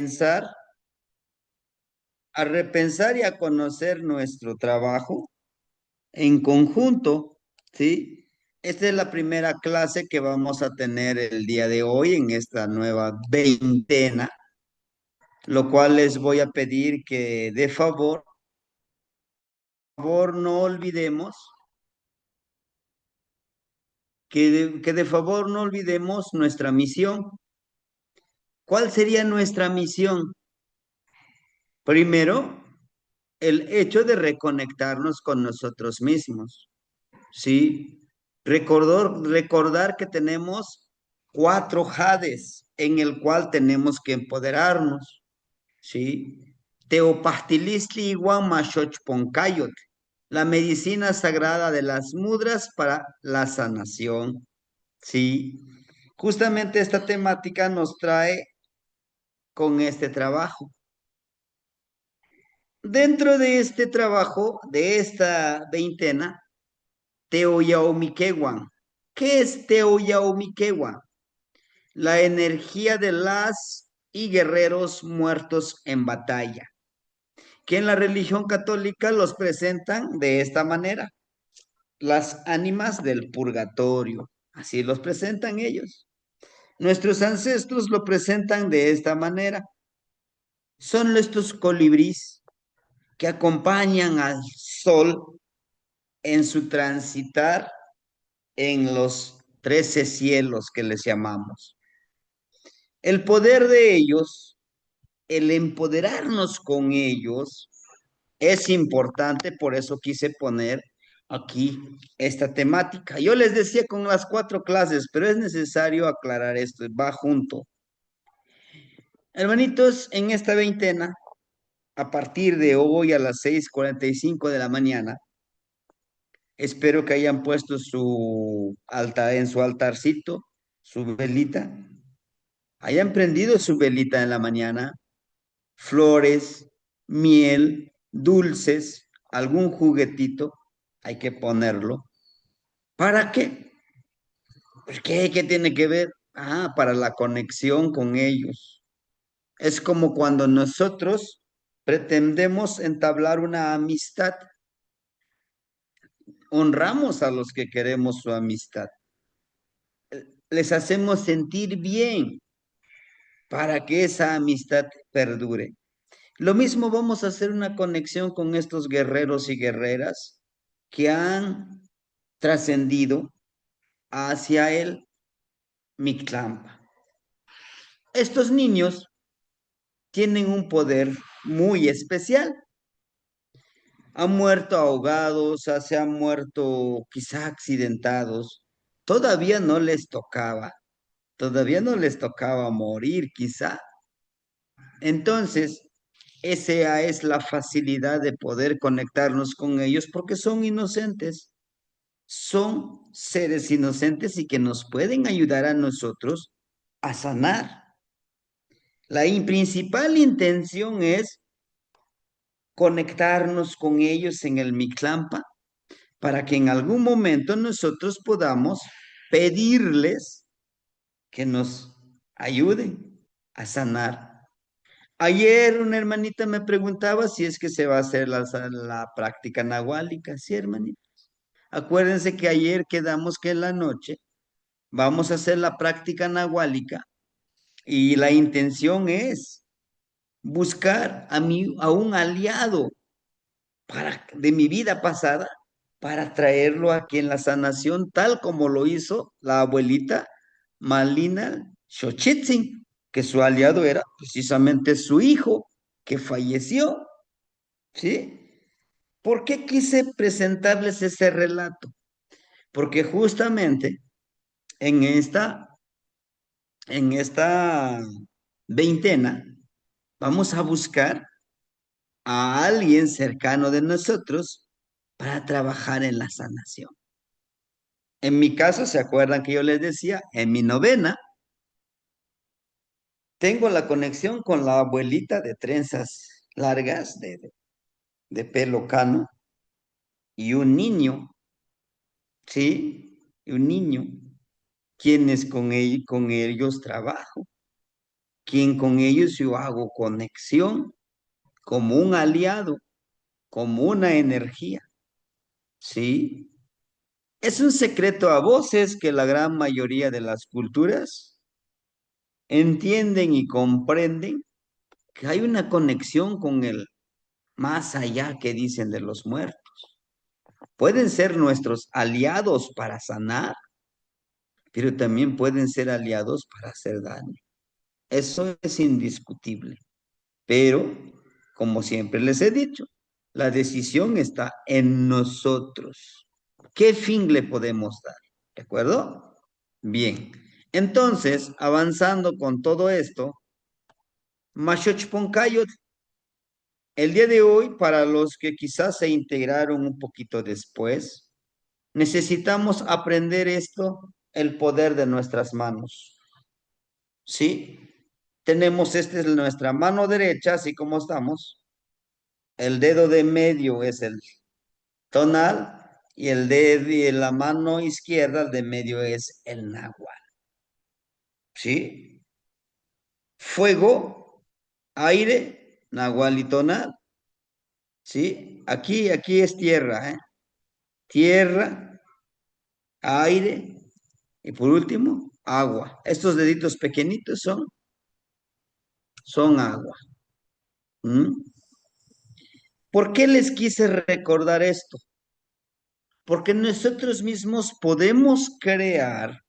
pensar, a repensar y a conocer nuestro trabajo en conjunto, ¿sí? Esta es la primera clase que vamos a tener el día de hoy en esta nueva veintena, lo cual les voy a pedir que de favor no olvidemos, que de favor no olvidemos nuestra misión. ¿Cuál sería nuestra misión? Primero, el hecho de reconectarnos con nosotros mismos, ¿sí? Recordar que tenemos cuatro jades en el cual tenemos que empoderarnos, ¿sí? Teopastilistli Iwan Mashochponcayot, la medicina sagrada de las mudras para la sanación, ¿sí? Justamente esta temática nos trae con este trabajo. Dentro de este trabajo, de esta veintena, Teoyaomiquehuan. ¿Qué es Teoyaomiquehuan? La energía de las y guerreros muertos en batalla, que en la religión católica los presentan de esta manera, las ánimas del purgatorio, así los presentan ellos. Nuestros ancestros lo presentan de esta manera, son estos colibrís que acompañan al sol en su transitar en los 13 cielos que les llamamos. El poder de ellos, el empoderarnos con ellos, es importante, por eso quise poner aquí esta temática. Yo les decía con las cuatro clases, pero es necesario aclarar esto, va junto. Hermanitos, en esta veintena, a partir de hoy a las 6:45 de la mañana, espero que hayan puesto su altar en su altarcito, su velita, hayan prendido su velita en la mañana, flores, miel, dulces, algún juguetito, hay que ponerlo. ¿Para qué? Pues, ¿qué tiene que ver? Ah, para la conexión con ellos. Es como cuando nosotros pretendemos entablar una amistad, honramos a los que queremos su amistad, les hacemos sentir bien para que esa amistad perdure. Lo mismo vamos a hacer una conexión con estos guerreros y guerreras que han trascendido hacia el Mictlampa. Estos niños tienen un poder muy especial. Han muerto ahogados, se han muerto quizá accidentados. Todavía no les tocaba, todavía no les tocaba morir quizá. Entonces, esa es la facilidad de poder conectarnos con ellos porque son inocentes, son seres inocentes y que nos pueden ayudar a nosotros a sanar. La principal intención es conectarnos con ellos en el Mictlampa para que en algún momento nosotros podamos pedirles que nos ayuden a sanar. Ayer una hermanita me preguntaba si es que se va a hacer la práctica nahuálica. Sí, hermanita. Acuérdense que ayer quedamos que en la noche vamos a hacer la práctica nahuálica y la intención es buscar a un aliado de mi vida pasada para traerlo aquí en la sanación, tal como lo hizo la abuelita Malina Xochitzin, que su aliado era precisamente su hijo, que falleció, ¿sí? ¿Por qué quise presentarles ese relato? Porque justamente en esta veintena vamos a buscar a alguien cercano de nosotros para trabajar en la sanación. En mi caso, ¿se acuerdan que yo les decía? En mi novena, tengo la conexión con la abuelita de trenzas largas, de pelo cano, y un niño, ¿sí? Y un niño, quienes con ellos trabajo. quien con ellos yo hago conexión como un aliado, como una energía, ¿sí? Es un secreto a voces que la gran mayoría de las culturas entienden y comprenden que hay una conexión con el más allá que dicen de los muertos. Pueden ser nuestros aliados para sanar, pero también pueden ser aliados para hacer daño. Eso es indiscutible. Pero, como siempre les he dicho, la decisión está en nosotros. ¿Qué fin le podemos dar? ¿De acuerdo? Bien. Entonces, avanzando con todo esto, Mashochponcayot, el día de hoy, para los que quizás se integraron un poquito después, necesitamos aprender esto, el poder de nuestras manos. ¿Sí? Tenemos, esta es nuestra mano derecha, así como estamos. El dedo de medio es el tonal y el dedo de la mano izquierda, el de medio es el náhuatl. ¿Sí? Fuego, aire, náhuatl y tonal. ¿Sí? Aquí es tierra, ¿eh? Tierra, aire y por último, agua. Estos deditos pequeñitos son agua. ¿Mm? ¿Por qué les quise recordar esto? Porque nosotros mismos podemos crear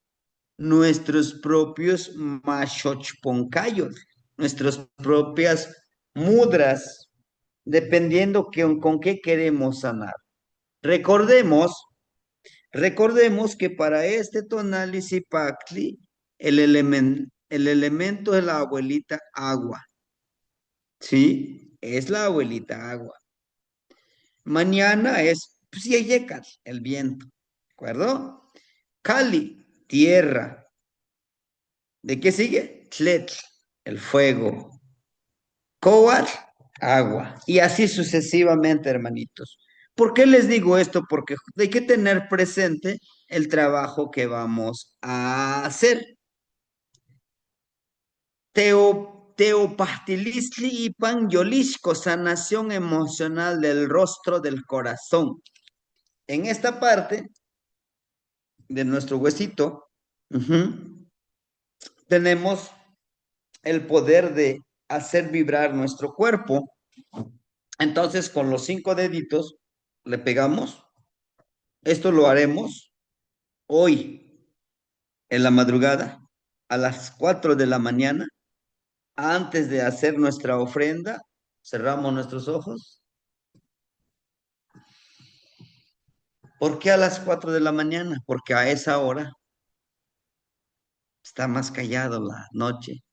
nuestros propios mashochponcayos, nuestras propias mudras, dependiendo con qué queremos sanar. Recordemos, recordemos que para este tonal y pactli, el elemento es la abuelita agua, ¿sí? Es la abuelita agua. Mañana es Psieyecat, el viento, ¿de acuerdo? Cali, tierra. ¿De qué sigue? Tletl, el fuego. Coat, agua. Y así sucesivamente, hermanitos. ¿Por qué les digo esto? Porque hay que tener presente el trabajo que vamos a hacer. Teopastilistli y panyolisco, sanación emocional del rostro del corazón. En esta parte de nuestro huesito, tenemos el poder de hacer vibrar nuestro cuerpo. Entonces, con los 5 deditos le pegamos. Esto lo haremos hoy en la madrugada, a las 4 de la mañana, antes de hacer nuestra ofrenda. Cerramos nuestros ojos. ¿Por qué a las 4 de la mañana? Porque a esa hora está más callado la noche,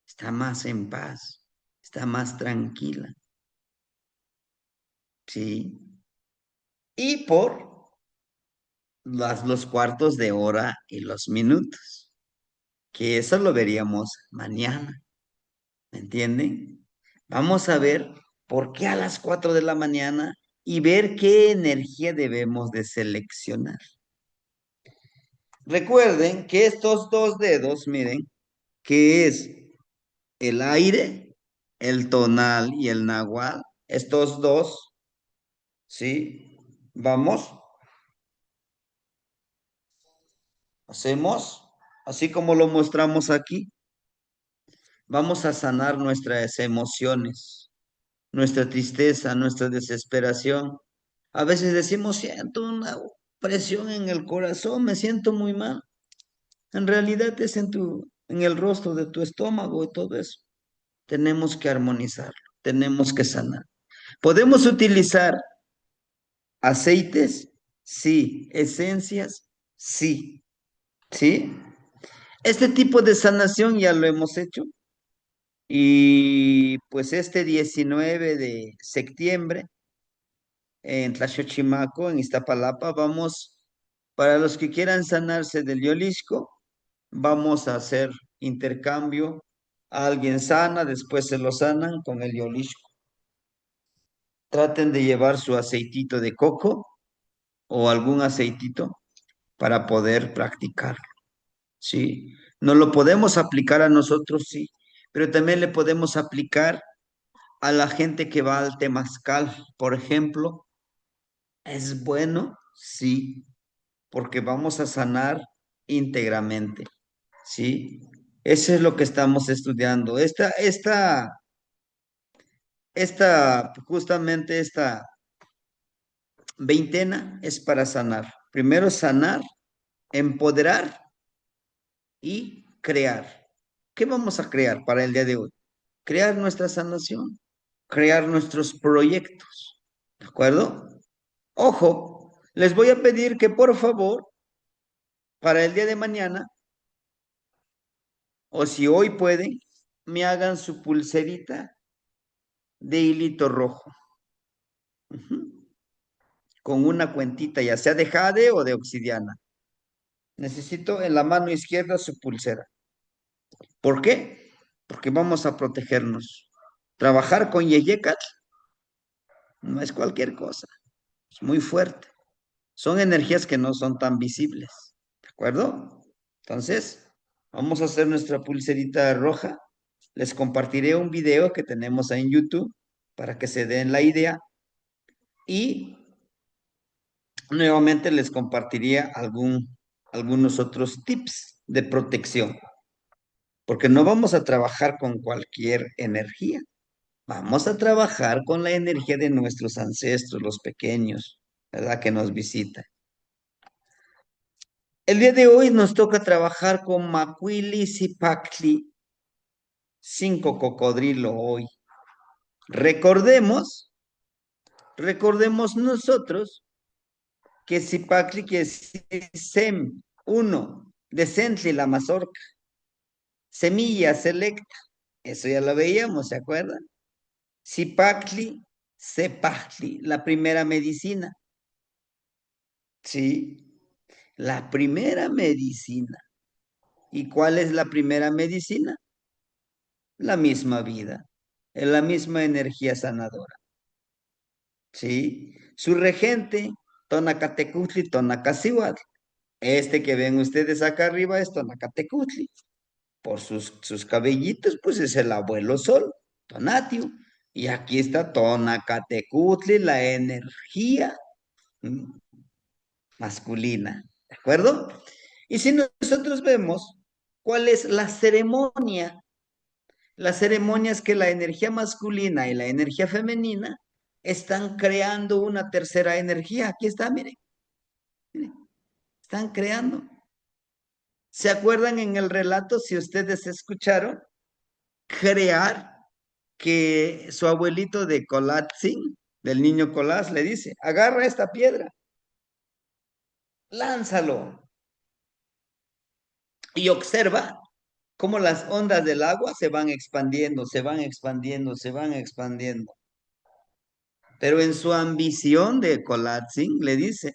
está más en paz, está más tranquila. ¿Sí? Y por los cuartos de hora y los minutos, que eso lo veríamos mañana, ¿me entienden? Vamos a ver por qué a las 4 de la mañana y ver qué energía debemos de seleccionar. Recuerden que estos dos dedos, miren, que es el aire, el tonal y el nahual, estos dos, ¿sí? Vamos, hacemos, así como lo mostramos aquí, vamos a sanar nuestras emociones, nuestra tristeza, nuestra desesperación. A veces decimos, siento una presión en el corazón, me siento muy mal. En realidad es en el rostro de tu estómago y todo eso. Tenemos que armonizarlo, tenemos que sanar. ¿Podemos utilizar aceites? Sí. ¿Esencias? Sí. ¿Sí? Este tipo de sanación ya lo hemos hecho. Y pues este 19 de septiembre en Tlaxochimaco, en Iztapalapa, vamos, para los que quieran sanarse del yolisco, vamos a hacer intercambio. Alguien sana, después se lo sanan con el yolisco. Traten de llevar su aceitito de coco o algún aceitito para poder practicarlo, ¿sí? ¿No lo podemos aplicar a nosotros? Sí, pero también le podemos aplicar a la gente que va al temazcal, por ejemplo. ¿Es bueno? Sí, porque vamos a sanar íntegramente, ¿sí? Eso es lo que estamos estudiando. Justamente esta veintena es para sanar. Primero sanar, empoderar y crear. ¿Qué vamos a crear para el día de hoy? Crear nuestra sanación, crear nuestros proyectos, ¿de acuerdo? Ojo, les voy a pedir que por favor, para el día de mañana, o si hoy pueden, me hagan su pulserita de hilito rojo, ujú, con una cuentita, ya sea de jade o de obsidiana. Necesito en la mano izquierda su pulsera. ¿Por qué? Porque vamos a protegernos. Trabajar con yeyecat no es cualquier cosa, es muy fuerte. Son energías que no son tan visibles, ¿de acuerdo? Entonces, vamos a hacer nuestra pulserita roja. Les compartiré un video que tenemos ahí en YouTube para que se den la idea y nuevamente les compartiría algunos otros tips de protección, porque no vamos a trabajar con cualquier energía. Vamos a trabajar con la energía de nuestros ancestros, los pequeños, ¿verdad? Que nos visitan. El día de hoy nos toca trabajar con Macuili Cipactli, 5 cocodrilo hoy. Recordemos, recordemos nosotros que Cipactli que es SEM, uno, de Centli, la mazorca, semilla selecta, eso ya lo veíamos, ¿se acuerdan? Cipactli, Cepactli, la primera medicina, ¿sí? La primera medicina. ¿Y cuál es la primera medicina? La misma vida, en la misma energía sanadora, ¿sí? Su regente, Tonacatecutli, Tonacacihuatl. Este que ven ustedes acá arriba es Tonacatecutli. Por sus cabellitos, pues es el abuelo sol, Tonatiuh. Y aquí está Tonacatecutli, la energía mm, masculina, ¿de acuerdo? Y si nosotros vemos cuál es la ceremonia, las ceremonias que la energía masculina y la energía femenina están creando una tercera energía. Aquí está, miren, miren, están creando. ¿Se acuerdan en el relato, si ustedes escucharon, crear que su abuelito de Colatzin, del niño Colás, le dice, agarra esta piedra, lánzalo y observa cómo las ondas del agua se van expandiendo, se van expandiendo, se van expandiendo. Pero en su ambición de Colatzin le dice,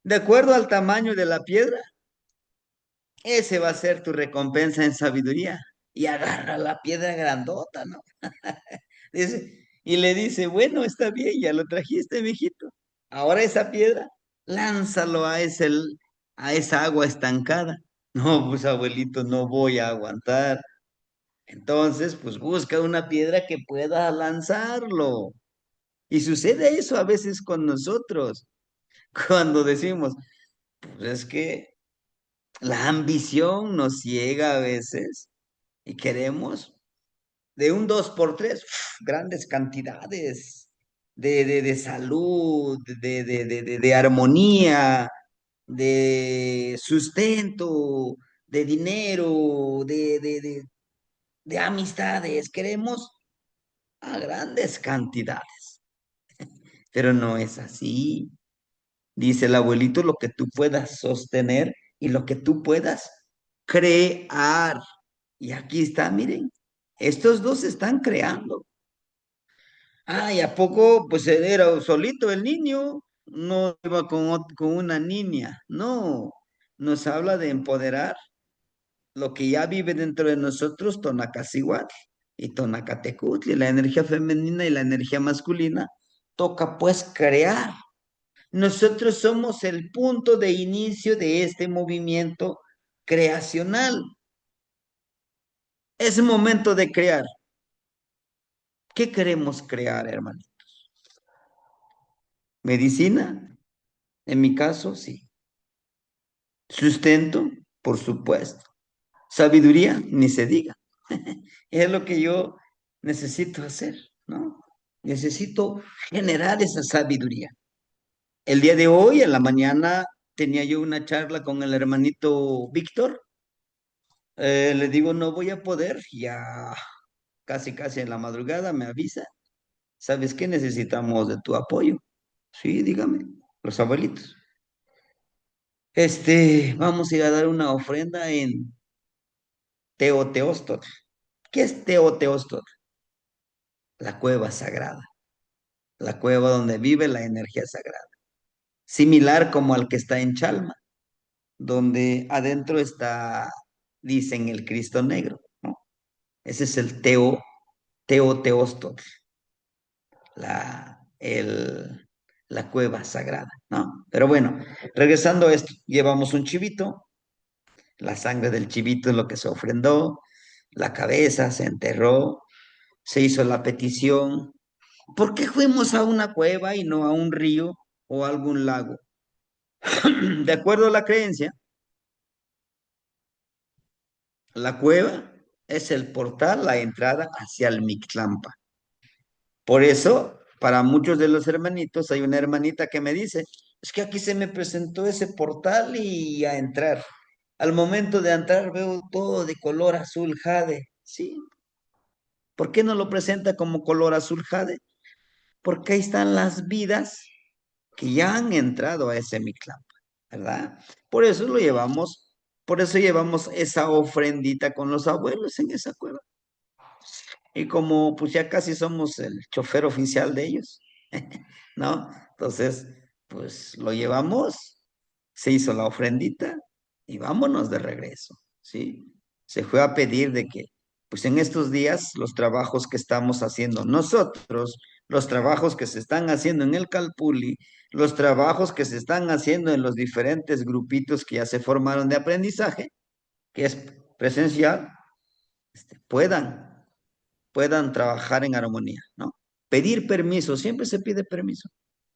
de acuerdo al tamaño de la piedra, ese va a ser tu recompensa en sabiduría. Y agarra la piedra grandota, ¿no? Dice, y le dice, bueno, está bien, ya lo trajiste, mijito. Ahora esa piedra, lánzalo a esa agua estancada. No, pues abuelito, no voy a aguantar. Entonces, pues busca una piedra que pueda lanzarlo. Y sucede eso a veces con nosotros, cuando decimos, pues es que la ambición nos ciega a veces y queremos de un 2 por 3 grandes cantidades de salud, de armonía, de sustento, de dinero, de amistades. Queremos a grandes cantidades, pero no es así. Dice el abuelito, lo que tú puedas sostener y lo que tú puedas crear. Y aquí está, miren, estos dos están creando. Ah, ¿y a poco? Pues él era solito el niño, no iba con una niña. No, nos habla de empoderar lo que ya vive dentro de nosotros, Tonacacihuatl y Tonacatecutli, la energía femenina y la energía masculina. Toca pues crear. Nosotros somos el punto de inicio de este movimiento creacional. Es momento de crear. ¿Qué queremos crear, hermano? ¿Medicina? En mi caso, sí. Sustento, por supuesto. Sabiduría, ni se diga. Es lo que yo necesito hacer, ¿no? Necesito generar esa sabiduría. El día de hoy, en la mañana, tenía yo una charla con el hermanito Víctor. Le digo, no voy a poder, ya casi casi en la madrugada me avisa. ¿Sabes qué? Necesitamos de tu apoyo. Sí, dígame, los abuelitos. Vamos a ir a dar una ofrenda en Teoteóstotl. ¿Qué es Teoteóstotl? La cueva sagrada, la cueva donde vive la energía sagrada. Similar como al que está en Chalma, donde adentro está, dicen, el Cristo negro, ¿no? Ese es el Teoteóstotl, la cueva sagrada, ¿no? Pero bueno, regresando a esto, llevamos un chivito, la sangre del chivito es lo que se ofrendó, la cabeza se enterró, se hizo la petición. ¿Por qué fuimos a una cueva y no a un río o a algún lago? De acuerdo a la creencia, la cueva es el portal, la entrada hacia el Mictlampa. Por eso, para muchos de los hermanitos, hay una hermanita que me dice, es que aquí se me presentó ese portal y a entrar. Al momento de entrar veo todo de color azul jade. ¿Sí? ¿Por qué no lo presenta como color azul jade? Porque ahí están las vidas que ya han entrado a ese Mictlampa, ¿verdad? Por eso lo llevamos, por eso llevamos esa ofrendita con los abuelos en esa cueva. Y como pues ya casi somos el chofer oficial de ellos, ¿no? Entonces, pues lo llevamos, se hizo la ofrendita y vámonos de regreso, ¿sí? Se fue a pedir de que, pues en estos días, los trabajos que estamos haciendo nosotros, los trabajos que se están haciendo en el Calpulli, los trabajos que se están haciendo en los diferentes grupitos que ya se formaron de aprendizaje, que es presencial, puedan trabajar en armonía, ¿no? Pedir permiso, siempre se pide permiso.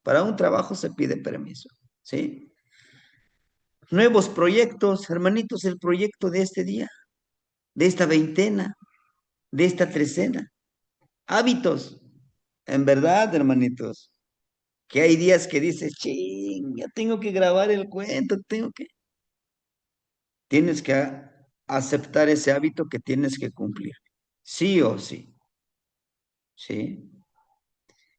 Para un trabajo se pide permiso, ¿sí? Nuevos proyectos, hermanitos, el proyecto de este día, de esta veintena, de esta trecena. Hábitos, en verdad, hermanitos, que hay días que dices, ching, ya tengo que grabar el cuento, tienes que aceptar ese hábito que tienes que cumplir, sí o sí, ¿sí?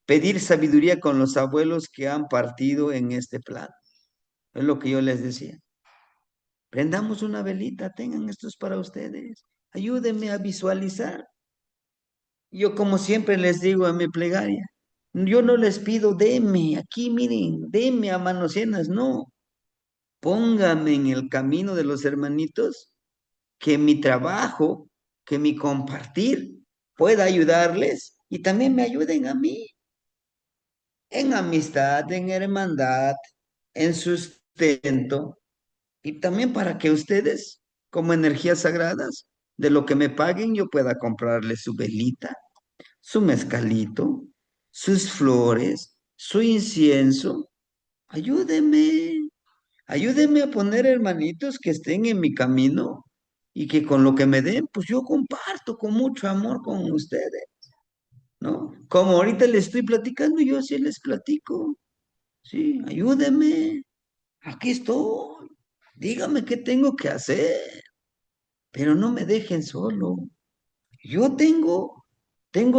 Pedir sabiduría con los abuelos que han partido en este plan. Es lo que yo les decía. Prendamos una velita, tengan esto es para ustedes. Ayúdenme a visualizar. Yo como siempre les digo en mi plegaria, yo no les pido, deme, aquí miren, deme a manos llenas, no. Póngame en el camino de los hermanitos, que mi trabajo, que mi compartir pueda ayudarles y también me ayuden a mí en amistad, en hermandad, en sustento. Y también para que ustedes, como energías sagradas, de lo que me paguen, yo pueda comprarles su velita, su mezcalito, sus flores, su incienso. Ayúdenme, ayúdenme a poner hermanitos que estén en mi camino y que con lo que me den, pues yo comparto con mucho amor con ustedes, ¿no? Como ahorita les estoy platicando, yo sí les platico. Sí, ayúdenme. Aquí estoy. Dígame qué tengo que hacer, pero no me dejen solo. Yo tengo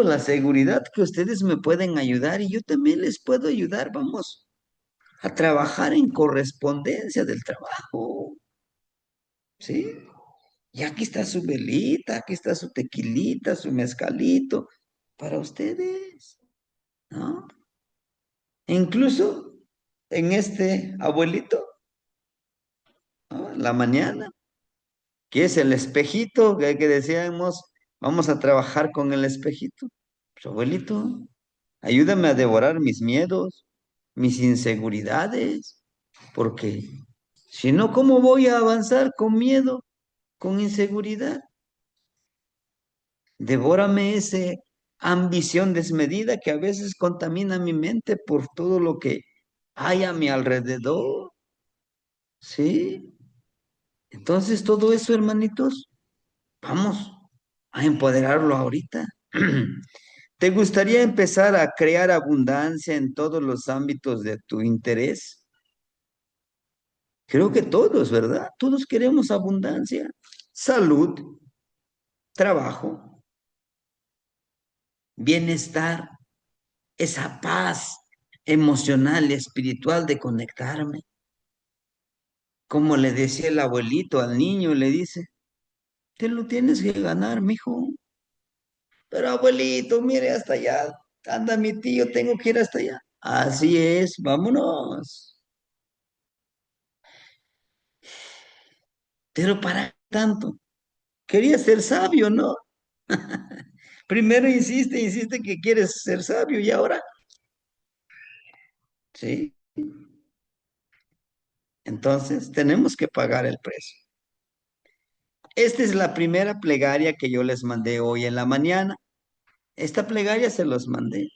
la seguridad que ustedes me pueden ayudar y yo también les puedo ayudar. Vamos a trabajar en correspondencia del trabajo, ¿sí? Y aquí está su velita, aquí está su tequilita, su mezcalito, para ustedes, ¿no? E incluso en este abuelito, ¿no? En la mañana. ¿Qué es el espejito que decíamos? Vamos a trabajar con el espejito. Pues, abuelito, ayúdame a devorar mis miedos, mis inseguridades, porque si no, ¿cómo voy a avanzar con miedo, con inseguridad? Devórame esa ambición desmedida que a veces contamina mi mente por todo lo que hay a mi alrededor. ¿Sí? Entonces todo eso, hermanitos, vamos a empoderarlo ahorita. ¿Te gustaría empezar a crear abundancia en todos los ámbitos de tu interés? Creo que todos, ¿verdad? Todos queremos abundancia, salud, trabajo, bienestar, esa paz emocional y espiritual de conectarme. Como le decía el abuelito al niño, le dice, te lo tienes que ganar, mijo. Pero abuelito, mire hasta allá, anda mi tío, tengo que ir hasta allá. Así es, vámonos. Pero para qué tanto, quería ser sabio, ¿no? Primero insiste, insiste que quieres ser sabio y ahora, sí. Entonces, tenemos que pagar el precio. Esta es la primera plegaria que yo les mandé hoy en la mañana. Esta plegaria se los mandé,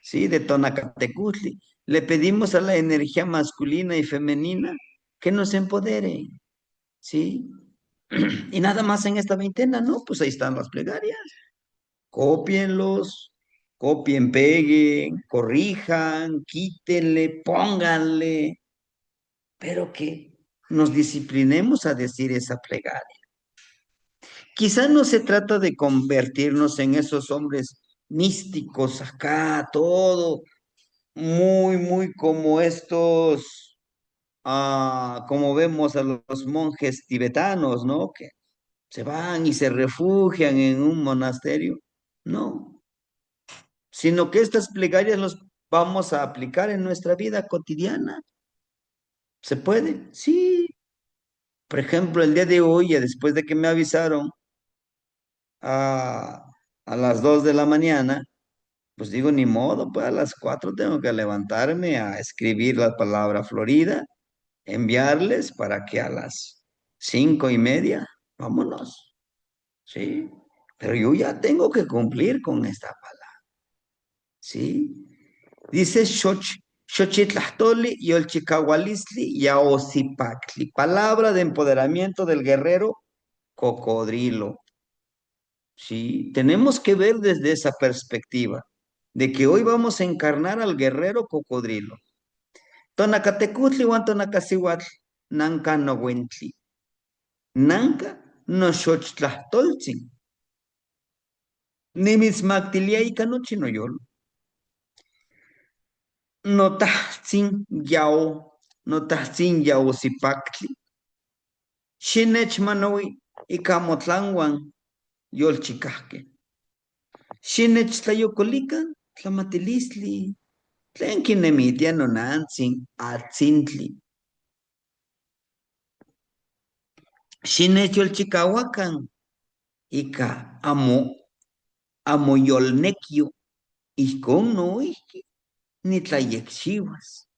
¿sí? De Tonacatecutli. Le pedimos a la energía masculina y femenina que nos empodere, ¿sí? Y nada más en esta veintena, ¿no? Pues ahí están las plegarias. Cópienlos, copien, peguen, corrijan, quítenle, pónganle, pero que nos disciplinemos a decir esa plegaria. Quizá no se trata de convertirnos en esos hombres místicos acá, todo muy, muy como estos, como vemos a los monjes tibetanos, ¿no? Que se van y se refugian en un monasterio. No, sino que estas plegarias las vamos a aplicar en nuestra vida cotidiana. ¿Se puede? Sí. Por ejemplo, el día de hoy, ya después de que me avisaron a, a las 2 de la mañana, pues digo, ni modo, pues a las 4 tengo que levantarme a escribir la palabra Florida, enviarles para que a las 5:30, vámonos, ¿sí? Pero yo ya tengo que cumplir con esta palabra, ¿sí? Dice Xochitlahtoli y Olchicahualistli y Aosipactli, palabra de empoderamiento del guerrero cocodrilo. Sí, tenemos que ver desde esa perspectiva, de que hoy vamos a encarnar al guerrero cocodrilo. Tonacatecutli wan tonacasihuatl, nanca no huentli, nanca no xochtlahtoltzin, nimismactiliaica no chinoyol, no tahtzin yao, no tahtzin yao sipactli, xinech manowi icamotlanguan yolchicahque. Xinech tlayocolican, tlamatilisli, tlen kinemitia nonantzin, atzintli. Xinech yolchicahuacan, ica amo yolnequio, ijcon noihki, nitlayecxiuas.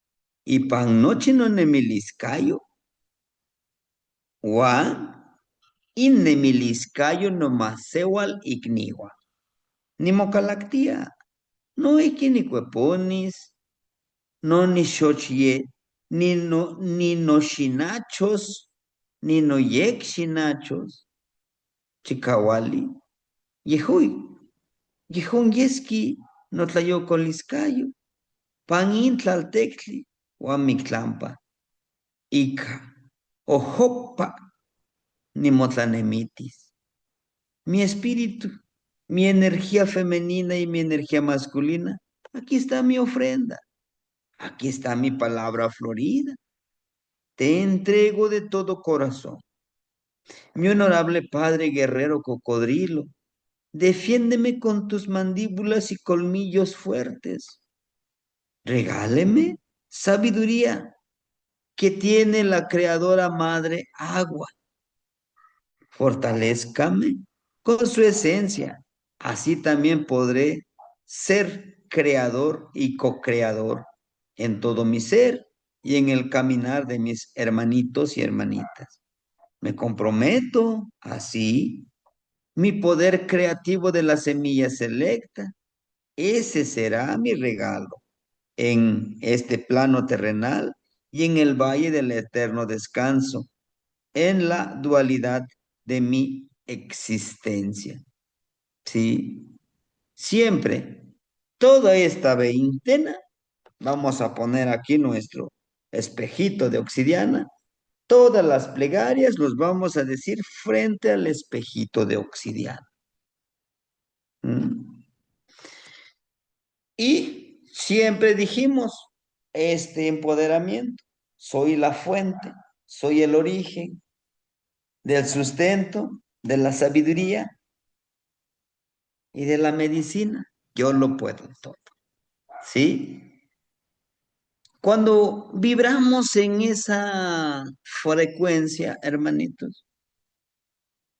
Ipan nochi nonemiliscayo, uan innemiliscayo nomaseual icniua. Nimocalactia, noihki nicueponis, no ni xochye, ni no xinachos, ni no yek xinachos, chicawali, yehui, yehon yeski no tlayocoliscayo, panin tlaltectli, huamictlampa, ica, ojopa, ni motlanemitis. Mi espíritu, mi energía femenina y mi energía masculina, aquí está mi ofrenda, aquí está mi palabra florida. Te entrego de todo corazón. Mi honorable padre guerrero cocodrilo, defiéndeme con tus mandíbulas y colmillos fuertes. Regáleme sabiduría que tiene la creadora madre agua. Fortalézcame con su esencia. Así también podré ser creador y co-creador en todo mi ser y en el caminar de mis hermanitos y hermanitas. Me comprometo así, mi poder creativo de la semilla selecta. Ese será mi regalo en este plano terrenal y en el valle del eterno descanso, en la dualidad de mi existencia. ¿Sí? Siempre, toda esta veintena, vamos a poner aquí nuestro espejito de obsidiana. Todas las plegarias los vamos a decir frente al espejito de obsidiana. ¿Mm? Y siempre dijimos, este empoderamiento, soy la fuente, soy el origen del sustento, de la sabiduría y de la medicina. Yo lo puedo todo, ¿sí? Cuando vibramos en esa frecuencia, hermanitos,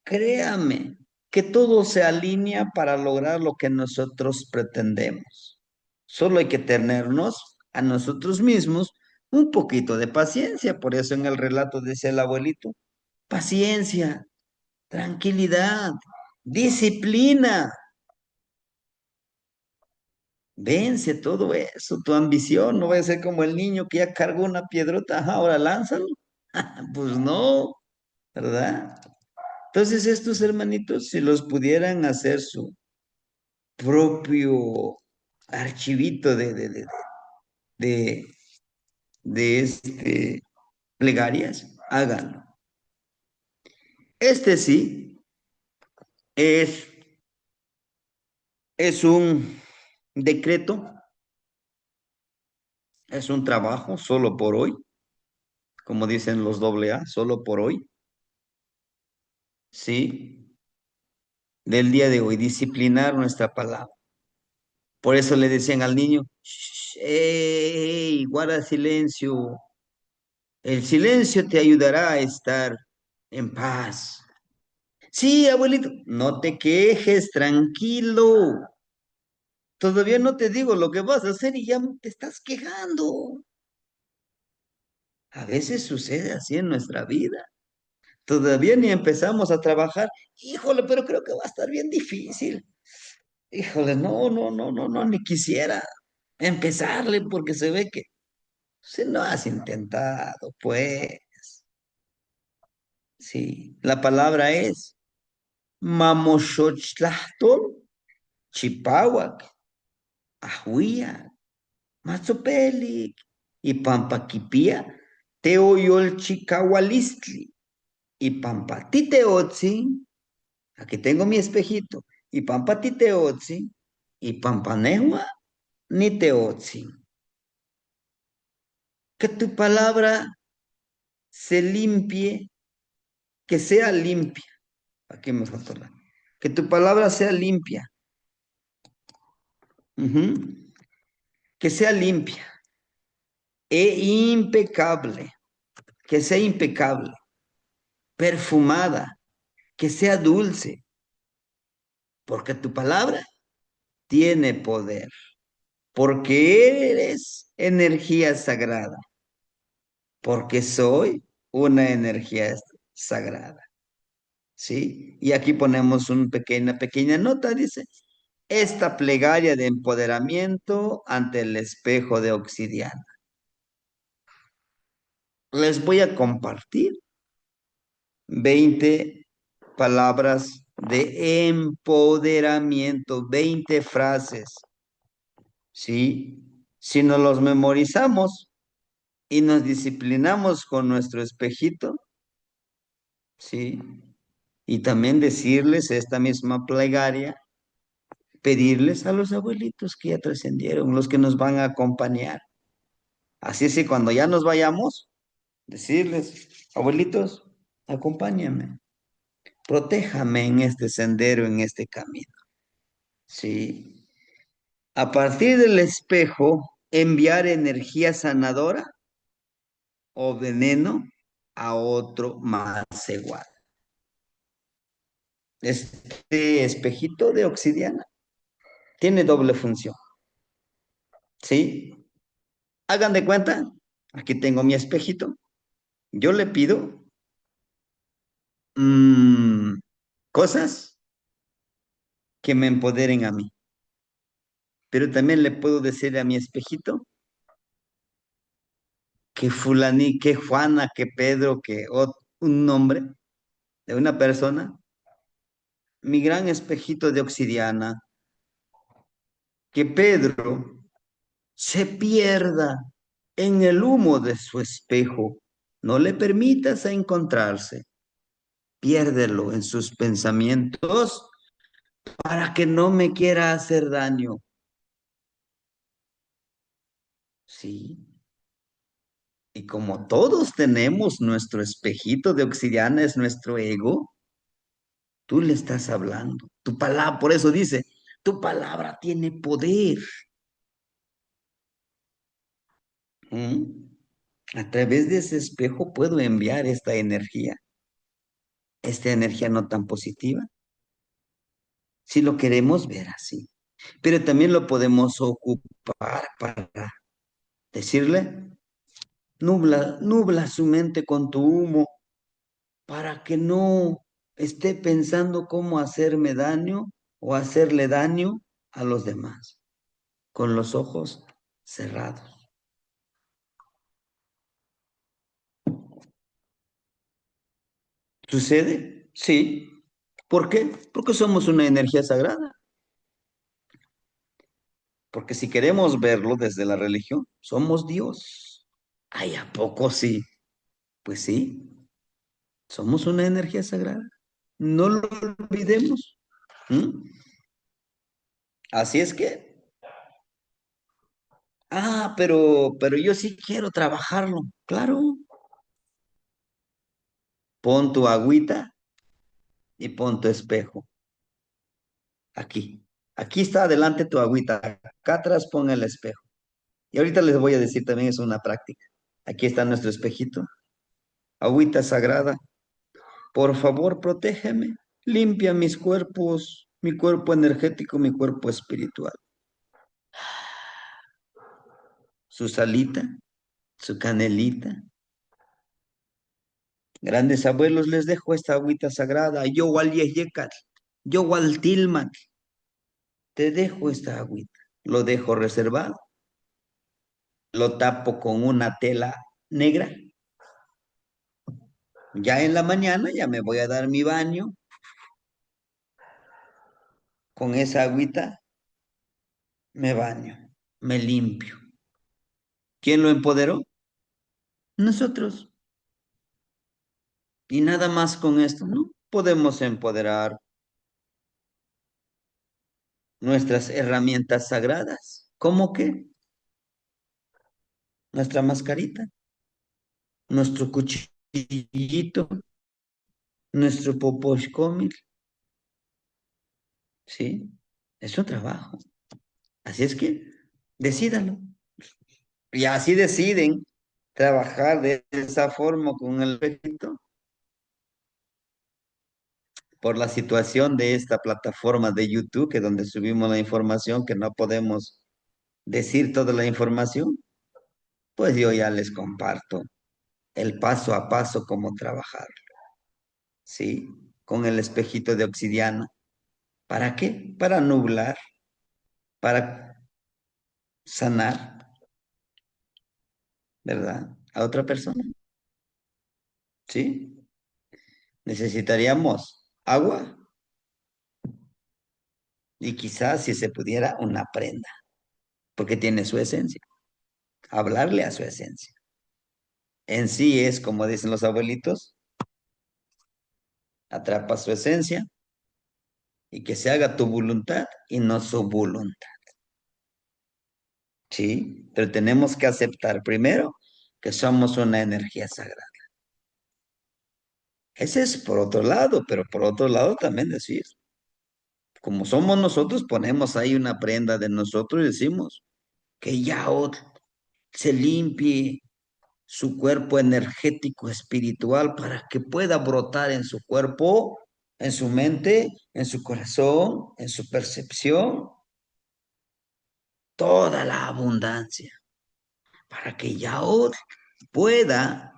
créame que todo se alinea para lograr lo que nosotros pretendemos. Solo hay que tenernos a nosotros mismos un poquito de paciencia. Por eso en el relato decía el abuelito, paciencia, tranquilidad, disciplina. Vence todo eso, tu ambición. No vaya a ser como el niño que ya cargó una piedrota, ajá, ahora lánzalo. Pues no, ¿verdad? Entonces estos hermanitos, si los pudieran hacer su propio archivito de, plegarias, háganlo. Este sí es, es un decreto, es un trabajo solo por hoy, como dicen los doble A, solo por hoy, sí, del día de hoy, disciplinar nuestra palabra. Por eso le decían al niño, "Shh, ey, guarda silencio. El silencio te ayudará a estar en paz. Sí, abuelito, no te quejes, tranquilo. Todavía no te digo lo que vas a hacer y ya te estás quejando. A veces sucede así en nuestra vida. Todavía ni empezamos a trabajar. Híjole, pero creo que va a estar bien difícil. Híjole, no, no, no, no, no, ni quisiera empezarle porque se ve que si no has intentado, pues. Sí, la palabra es Mamoshochtlahtol, Chipahuac, Ahuía, Mazopelik y Pampaquipía, Teoyolchicahualistli y Pampatiteotzi. Aquí tengo mi espejito. Y Pampatiteotzi y Pampanehua ni Teotzi. Que tu palabra se limpie, que sea limpia. Aquí me faltó la. Que tu palabra sea limpia. Ujú. Que sea limpia e impecable, que sea impecable, perfumada, que sea dulce, porque tu palabra tiene poder, porque eres energía sagrada, porque soy una energía sagrada, ¿sí? Y aquí ponemos una pequeña nota, dice, esta plegaria de empoderamiento ante el espejo de obsidiana. Les voy a compartir 20 palabras de empoderamiento, 20 frases, ¿sí? Si nos los memorizamos y nos disciplinamos con nuestro espejito, ¿sí? Y también decirles esta misma plegaria, pedirles a los abuelitos que ya trascendieron, los que nos van a acompañar. Así es que cuando ya nos vayamos, decirles, abuelitos, acompáñenme, protéjame en este sendero, en este camino. Sí. A partir del espejo, enviar energía sanadora o veneno a otro más igual. Este espejito de obsidiana tiene doble función. ¿Sí? Hagan de cuenta, aquí tengo mi espejito. Yo le pido cosas que me empoderen a mí. Pero también le puedo decir a mi espejito que fulani, que Juana, que Pedro, un nombre de una persona, mi gran espejito de obsidiana, que Pedro se pierda en el humo de su espejo. No le permitas a encontrarse. Piérdelo en sus pensamientos para que no me quiera hacer daño. Sí. Y como todos tenemos nuestro espejito de obsidiana, es nuestro ego, tú le estás hablando. Tu palabra, por eso dice, tu palabra tiene poder. ¿Mm? A través de ese espejo puedo enviar esta energía no tan positiva, si lo queremos ver así. Pero también lo podemos ocupar para decirle, nubla su mente con tu humo para que no esté pensando cómo hacerme daño o hacerle daño a los demás, con los ojos cerrados. ¿Sucede? Sí. ¿Por qué? Porque somos una energía sagrada. Porque si queremos verlo desde la religión, somos Dios. Ay, ¿a poco sí? Pues sí, somos una energía sagrada. No lo olvidemos. ¿Mm? Así es que, pero yo sí quiero trabajarlo. Claro, pon tu agüita y pon tu espejo. Aquí. Aquí está adelante tu agüita. Acá atrás pon el espejo. Y ahorita les voy a decir también, es una práctica. Aquí está nuestro espejito. Agüita sagrada. Por favor, protégeme. Limpia mis cuerpos, mi cuerpo energético, mi cuerpo espiritual. Su salita, su canelita. Grandes abuelos, les dejo esta agüita sagrada. Yo wal yeyekat, yo wal tilmat. Te dejo esta agüita. Lo dejo reservado. Lo tapo con una tela negra. Ya en la mañana ya me voy a dar mi baño con esa agüita. Me baño, me limpio. ¿Quién lo empoderó? Nosotros. Y nada más con esto, ¿no? Podemos empoderar nuestras herramientas sagradas. ¿Cómo que? Nuestra mascarita, nuestro cuchillito, nuestro poposhkomil, ¿sí? Es un trabajo. Así es que decídalo. Y así deciden trabajar de esa forma con el proyecto por la situación de esta plataforma de YouTube, que donde subimos la información, que no podemos decir toda la información, pues yo ya les comparto el paso a paso cómo trabajar, ¿sí? Con el espejito de obsidiana. ¿Para qué? Para nublar, para sanar, ¿verdad? A otra persona, ¿sí? Necesitaríamos agua y quizás si se pudiera una prenda, porque tiene su esencia, hablarle a su esencia. En sí es, como dicen los abuelitos, atrapa su esencia y que se haga tu voluntad y no su voluntad, ¿sí? Pero tenemos que aceptar primero que somos una energía sagrada. Ese es por otro lado, pero por otro lado también decir, como somos nosotros, ponemos ahí una prenda de nosotros y decimos que Yahweh se limpie su cuerpo energético espiritual para que pueda brotar en su cuerpo, en su mente, en su corazón, en su percepción, toda la abundancia, para que Yahweh pueda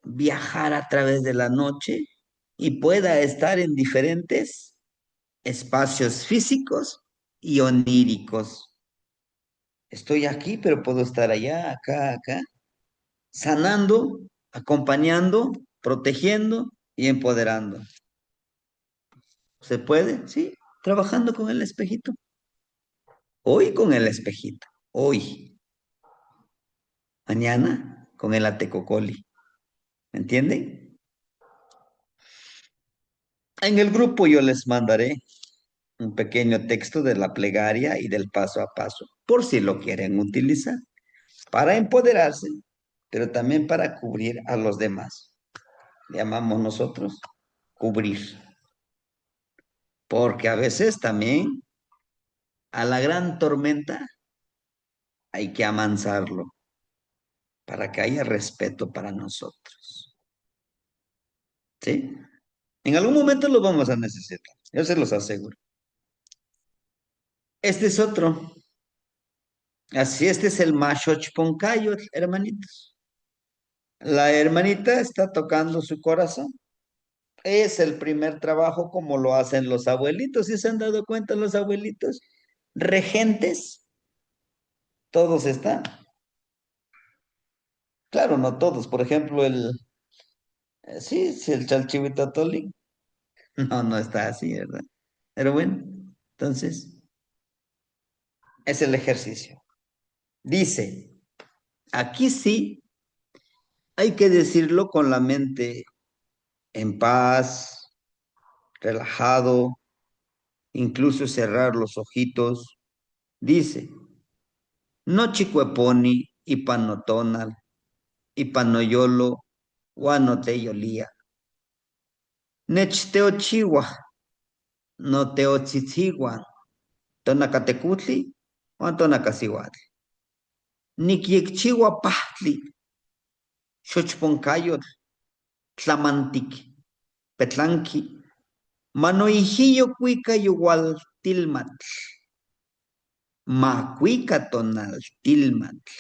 viajar a través de la noche y pueda estar en diferentes espacios físicos y oníricos. Estoy aquí, pero puedo estar allá, acá, acá, sanando, acompañando, protegiendo y empoderando. ¿Se puede? Sí, trabajando con el espejito. Hoy con el espejito. Hoy. Mañana con el atecocoli. ¿Me entienden? En el grupo yo les mandaré un pequeño texto de la plegaria y del paso a paso, por si lo quieren utilizar, para empoderarse, pero también para cubrir a los demás. Llamamos nosotros cubrir, porque a veces también a la gran tormenta hay que amansarlo para que haya respeto para nosotros. ¿Sí? En algún momento lo vamos a necesitar, yo se los aseguro. Este es otro. Así, este es el Mashoch Poncayo, hermanitos. La hermanita está tocando su corazón. Es el primer trabajo como lo hacen los abuelitos. ¿Sí se han dado cuenta los abuelitos? Regentes, todos están. Claro, no todos. Por ejemplo, sí, sí, el Chalchihuita Tolín. No, no está así, ¿verdad? Pero bueno, entonces, es el ejercicio. Dice, aquí sí hay que decirlo con la mente en paz, relajado, incluso cerrar los ojitos. Dice, no chicueponi, ipanotonal, ipanoyolo, guanoteyolía. Nechteochiwa, no teotzitziwan, tonacatecutli, tonacasihuatl. Nikyekchiwa pahtli, xochponcayotl, tlamantic, petlanqui, manoijiyo cuica yugual tilmatl, macuica tonal tilmatl,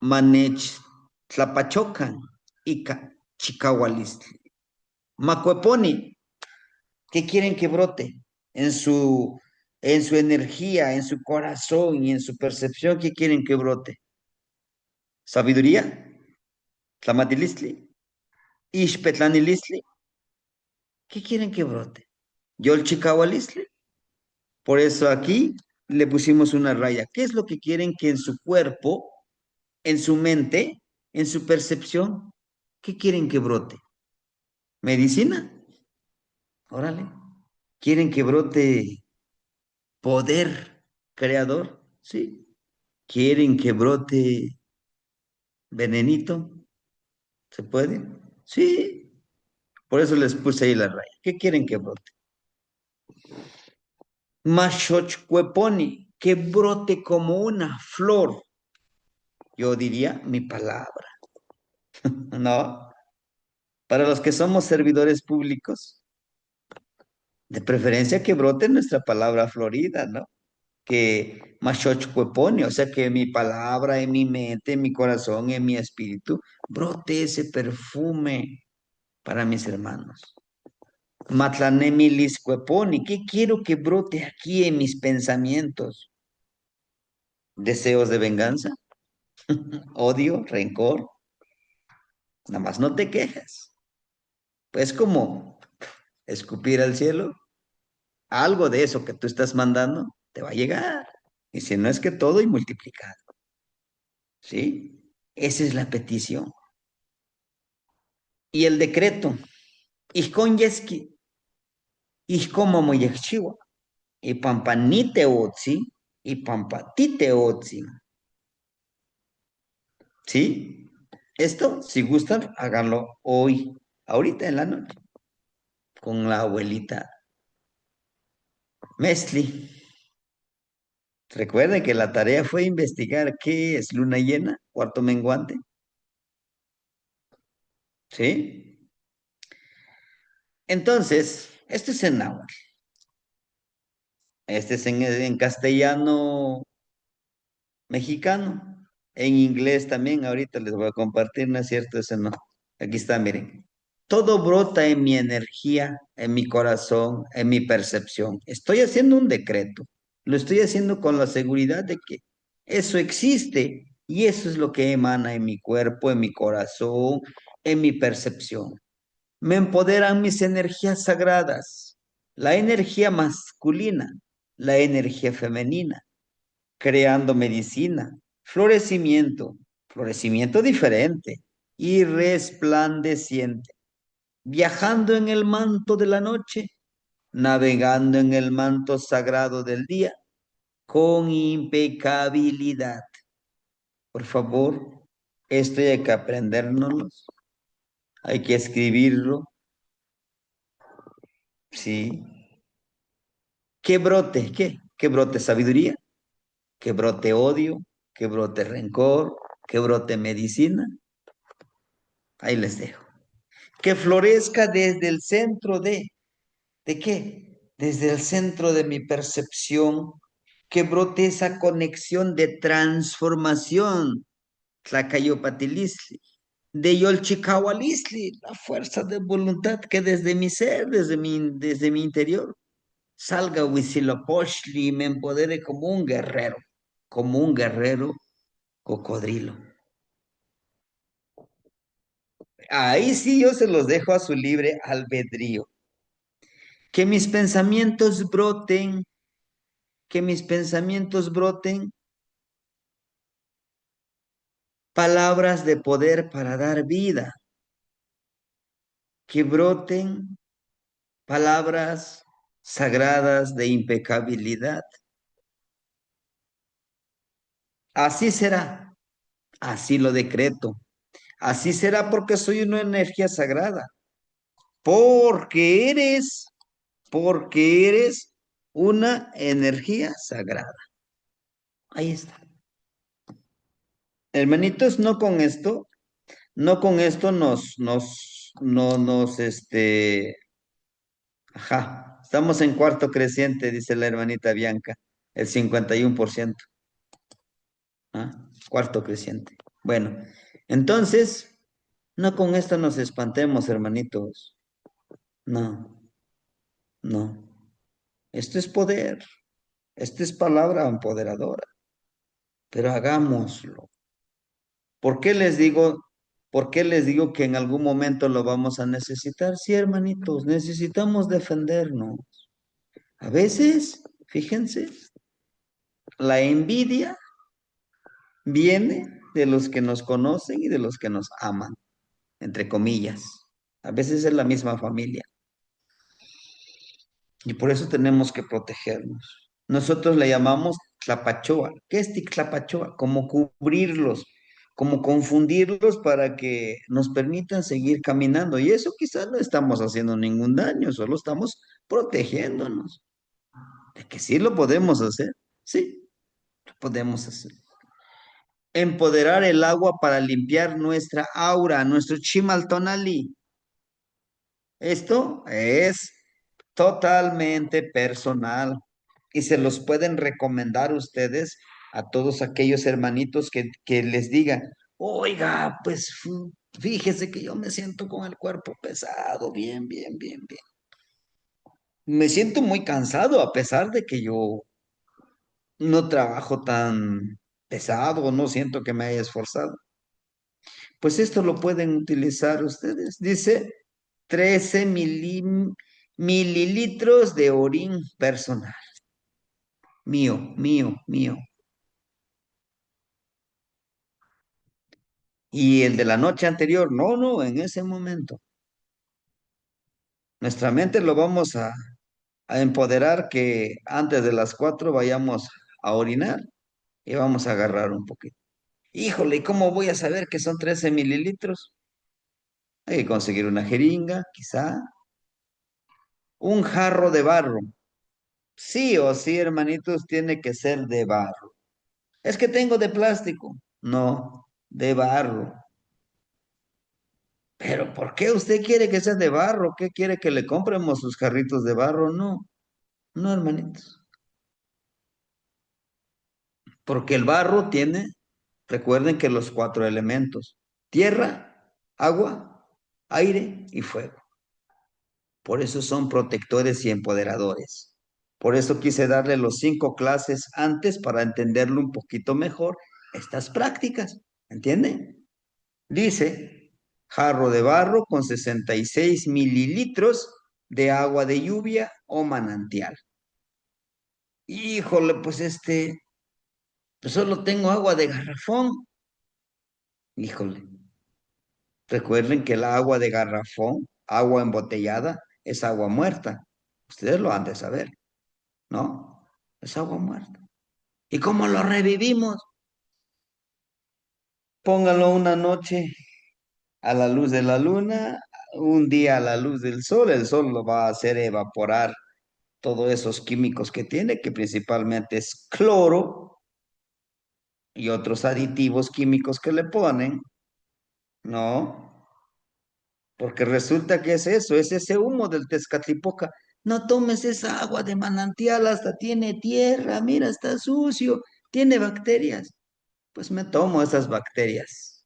manech tlapachocan, ica chicahualistli. Macueponi, ¿qué quieren que brote? En su energía, en su corazón y en su percepción, ¿qué quieren que brote? ¿Sabiduría? ¿Tlamatilistli? ¿Ixpetlanilistli? ¿Qué quieren que brote? ¿Yolchicahualistli? Por eso aquí le pusimos una raya. ¿Qué es lo que quieren que en su cuerpo, en su mente, en su percepción, qué quieren que brote? ¿Medicina? Órale. ¿Quieren que brote poder creador? Sí. ¿Quieren que brote venenito? ¿Se puede? Sí. Por eso les puse ahí la raya. ¿Qué quieren que brote? Mashochcueponi, que brote como una flor. Yo diría mi palabra. No. Para los que somos servidores públicos, de preferencia que brote nuestra palabra florida, ¿no? Que Mashochcueponi, o sea, que mi palabra en mi mente, en mi corazón, en mi espíritu, brote ese perfume para mis hermanos. Matlanemiliscueponi, ¿qué quiero que brote aquí en mis pensamientos? ¿Deseos de venganza? ¿Odio? ¿Rencor? Nada más no te quejas. Pues como escupir al cielo, algo de eso que tú estás mandando te va a llegar. Y si no es que todo y multiplicado, ¿sí? Esa es la petición. Y el decreto, Ijkon yeski, Ijkon momoyekchiwa, y pampanite otzi, y pampatite otzi. ¿Sí? Esto, si gustan, háganlo hoy, ahorita en la noche, con la abuelita Mesli. Recuerden que la tarea fue investigar qué es luna llena, cuarto menguante. ¿Sí? Entonces, esto es en náhuatl. Este es en castellano mexicano. En inglés también, ahorita les voy a compartir, ¿no es cierto? Ese no. Aquí está, miren. Todo brota en mi energía, en mi corazón, en mi percepción. Estoy haciendo un decreto. Lo estoy haciendo con la seguridad de que eso existe y eso es lo que emana en mi cuerpo, en mi corazón, en mi percepción. Me empoderan mis energías sagradas, la energía masculina, la energía femenina, creando medicina, florecimiento, florecimiento diferente y resplandeciente, viajando en el manto de la noche, navegando en el manto sagrado del día, con impecabilidad. Por favor, esto hay que aprendérnoslo, hay que escribirlo, sí. Que brote, ¿qué? Que brote sabiduría, que brote odio, que brote rencor, que brote medicina. Ahí les dejo. Que florezca desde el centro ¿de qué? Desde el centro de mi percepción, que brote esa conexión de transformación, Tlacayopatilisli, de Yolchicahualisli, la fuerza de voluntad que desde mi ser, desde mi interior, salga Huitzilopochtli y me empodere como un guerrero cocodrilo. Ahí sí yo se los dejo a su libre albedrío. Que mis pensamientos broten, que mis pensamientos broten palabras de poder para dar vida, que broten palabras sagradas de impecabilidad. Así será, así lo decreto. Así será porque soy una energía sagrada, porque eres, porque eres una energía sagrada. Ahí está. Hermanitos, no con esto no nos, ajá, estamos en cuarto creciente, dice la hermanita Bianca, el 51%. ¿Ah? Cuarto creciente. Bueno, entonces, no con esto nos espantemos, hermanitos. No, no. Esto es poder, esto es palabra empoderadora, pero hagámoslo. ¿Por qué les digo, por qué les digo que en algún momento lo vamos a necesitar? Sí, hermanitos, necesitamos defendernos. A veces, fíjense, la envidia viene de los que nos conocen y de los que nos aman, entre comillas. A veces es la misma familia y por eso tenemos que protegernos. Nosotros le llamamos tlapachoa. ¿Qué es tlapachoa? Como cubrirlos, como confundirlos para que nos permitan seguir caminando. Y eso quizás no estamos haciendo ningún daño, solo estamos protegiéndonos. De que sí lo podemos hacer, sí, lo podemos hacer. Empoderar el agua para limpiar nuestra aura, nuestro chimaltonali. Esto es totalmente personal y se los pueden recomendar ustedes a todos aquellos hermanitos que les digan, oiga, pues fíjese que yo me siento con el cuerpo pesado, bien, bien, bien, bien. Me siento muy cansado a pesar de que yo no trabajo tan pesado, no siento que me haya esforzado. Pues esto lo pueden utilizar ustedes. Dice 13 mililitros de orín personal. Mío, mío, mío. Y el de la noche anterior, no, no, en ese momento. Nuestra mente lo vamos a empoderar que antes de las 4 vayamos a orinar y vamos a agarrar un poquito. Híjole, ¿y cómo voy a saber que son 13 mililitros? Hay que conseguir una jeringa, quizá, un jarro de barro. Sí o sí, hermanitos, tiene que ser de barro. Es que tengo de plástico. No, de barro. Pero ¿por qué usted quiere que sea de barro? ¿Qué quiere que le compremos sus jarritos de barro? No, no, hermanitos. Porque el barro tiene, recuerden que los cuatro elementos, tierra, agua, aire y fuego. Por eso son protectores y empoderadores. Por eso quise darle los 5 clases antes para entenderlo un poquito mejor estas prácticas. ¿Entienden? Dice, jarro de barro con 66 mililitros de agua de lluvia o manantial. Híjole, pues pues solo tengo agua de garrafón. Híjole, recuerden que el agua de garrafón, agua embotellada, es agua muerta. Ustedes lo han de saber, ¿no? Es agua muerta. ¿Y cómo lo revivimos? Póngalo una noche a la luz de la luna, un día a la luz del sol. El sol lo va a hacer evaporar todos esos químicos que tiene, que principalmente es cloro y otros aditivos químicos que le ponen, ¿no? Porque resulta que es eso, es ese humo del Tezcatlipoca. No tomes esa agua de manantial, hasta tiene tierra, mira, está sucio, tiene bacterias. Pues me tomo esas bacterias.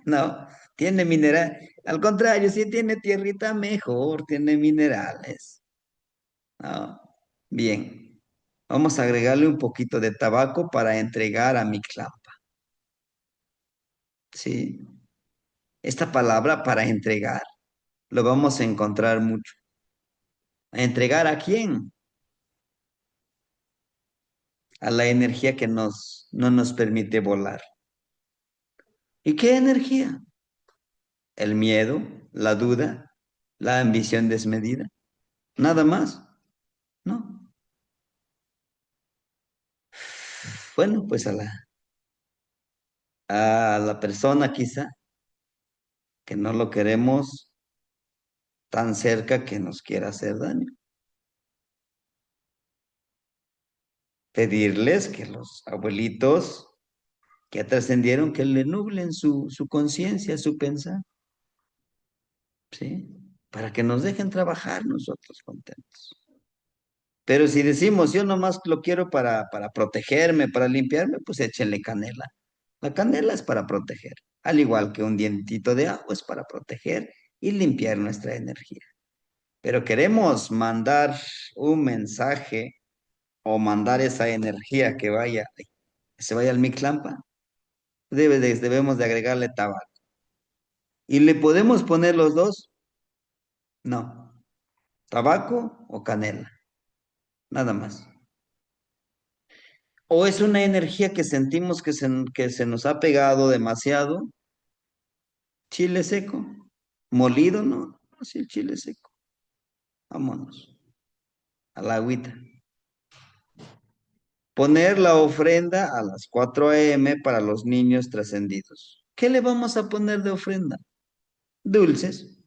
No, tiene mineral. Al contrario, si tiene tierrita, mejor, tiene minerales. No, bien. Vamos a agregarle un poquito de tabaco para entregar a mi clampa. Sí. Esta palabra para entregar lo vamos a encontrar mucho. ¿A entregar a quién? A la energía que no nos permite volar. ¿Y qué energía? El miedo, la duda, la ambición desmedida. Nada más, ¿no? Bueno, pues a la persona quizá que no lo queremos tan cerca que nos quiera hacer daño. Pedirles que los abuelitos que trascendieron que le nublen su conciencia, su pensar, ¿sí? Para que nos dejen trabajar nosotros contentos. Pero si decimos, yo nomás lo quiero para protegerme, para limpiarme, pues échenle canela. La canela es para proteger, al igual que un dientito de agua es para proteger y limpiar nuestra energía. Pero queremos mandar un mensaje o mandar esa energía que se vaya al Mictlampa, debemos de agregarle tabaco. ¿Y le podemos poner los dos? No, tabaco o canela, nada más. O es una energía que sentimos que se nos ha pegado demasiado, chile seco, molido, ¿no? Así el chile seco. Vámonos, a la agüita. Poner la ofrenda a las 4 a.m. para los niños trascendidos. ¿Qué le vamos a poner de ofrenda? Dulces,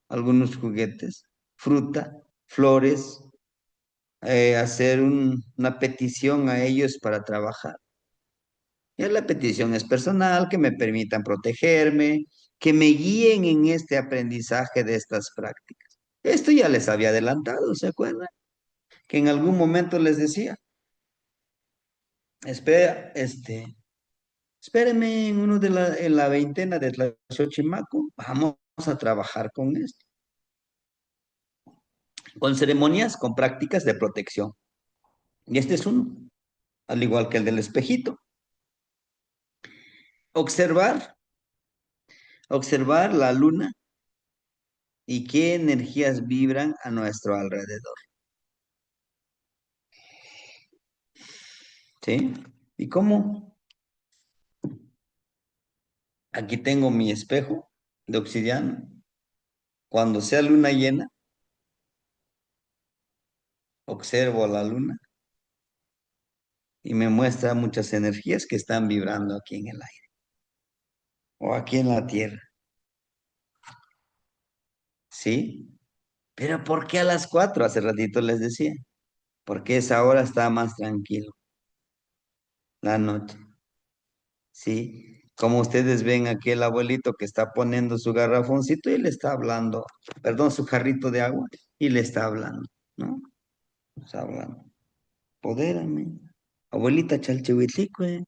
algunos juguetes, fruta, flores, hacer una petición a ellos para trabajar. Ya la petición es personal, que me permitan protegerme, que me guíen en este aprendizaje de estas prácticas. Esto ya les había adelantado, ¿se acuerdan? Que en algún momento les decía, espera, espéreme en la veintena de Tlaxochimaco, vamos a trabajar con esto, con ceremonias, con prácticas de protección. Y este es uno, al igual que el del espejito. Observar, observar la luna y qué energías vibran a nuestro alrededor. ¿Sí? ¿Y cómo? Aquí tengo mi espejo de obsidiana. Cuando sea luna llena, observo a la luna y me muestra muchas energías que están vibrando aquí en el aire o aquí en la tierra. ¿Sí? Pero ¿por qué a las 4? Hace ratito les decía. Porque esa hora está más tranquilo, la noche. ¿Sí? Como ustedes ven aquí el abuelito que está poniendo su garrafoncito y le está hablando, perdón, su jarrito de agua y le está hablando, ¿no? Está hablando. Podérame. Abuelita Chalchihuitlicue,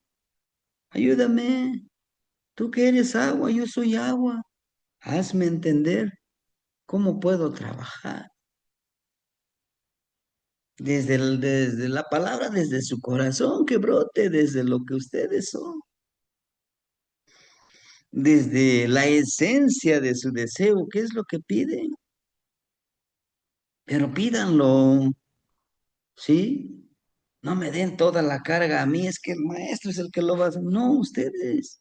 ayúdame. Tú que eres agua, yo soy agua. Hazme entender cómo puedo trabajar. Desde la palabra, desde su corazón, que brote desde lo que ustedes son, desde la esencia de su deseo, ¿qué es lo que piden? Pero pídanlo, ¿sí? No me den toda la carga a mí, es que el maestro es el que lo va a hacer. No, ustedes,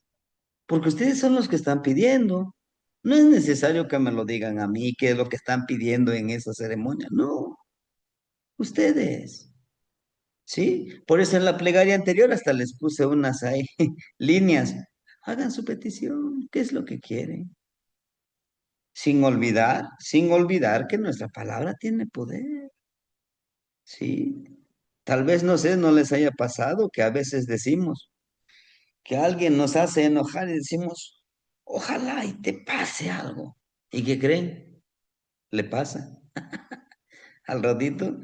porque ustedes son los que están pidiendo. No es necesario que me lo digan a mí, qué es lo que están pidiendo en esa ceremonia. No, ustedes. ¿Sí? Por eso en la plegaria anterior hasta les puse unas ahí, líneas. Hagan su petición, ¿qué es lo que quieren? Sin olvidar que nuestra palabra tiene poder, ¿sí? Tal vez, no sé, no les haya pasado que a veces decimos que alguien nos hace enojar y decimos, ojalá y te pase algo. ¿Y qué creen? Le pasa al ratito.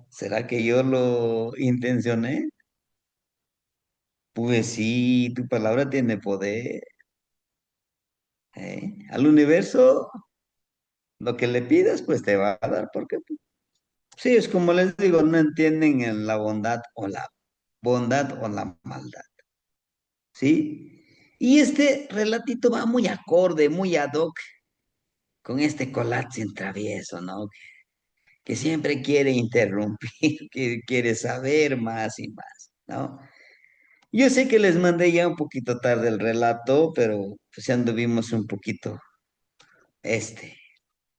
¿Será que yo lo intencioné? Pues sí, tu palabra tiene poder, ¿eh? Al universo, lo que le pidas, pues te va a dar, porque sí, es como les digo, no entienden en la bondad o la maldad, ¿sí? Y este relatito va muy acorde, muy ad hoc con este Colatzin travieso, ¿no? Que siempre quiere interrumpir, que quiere saber más y más, ¿no? Yo sé que les mandé ya un poquito tarde el relato, pero pues ya anduvimos un poquito, este,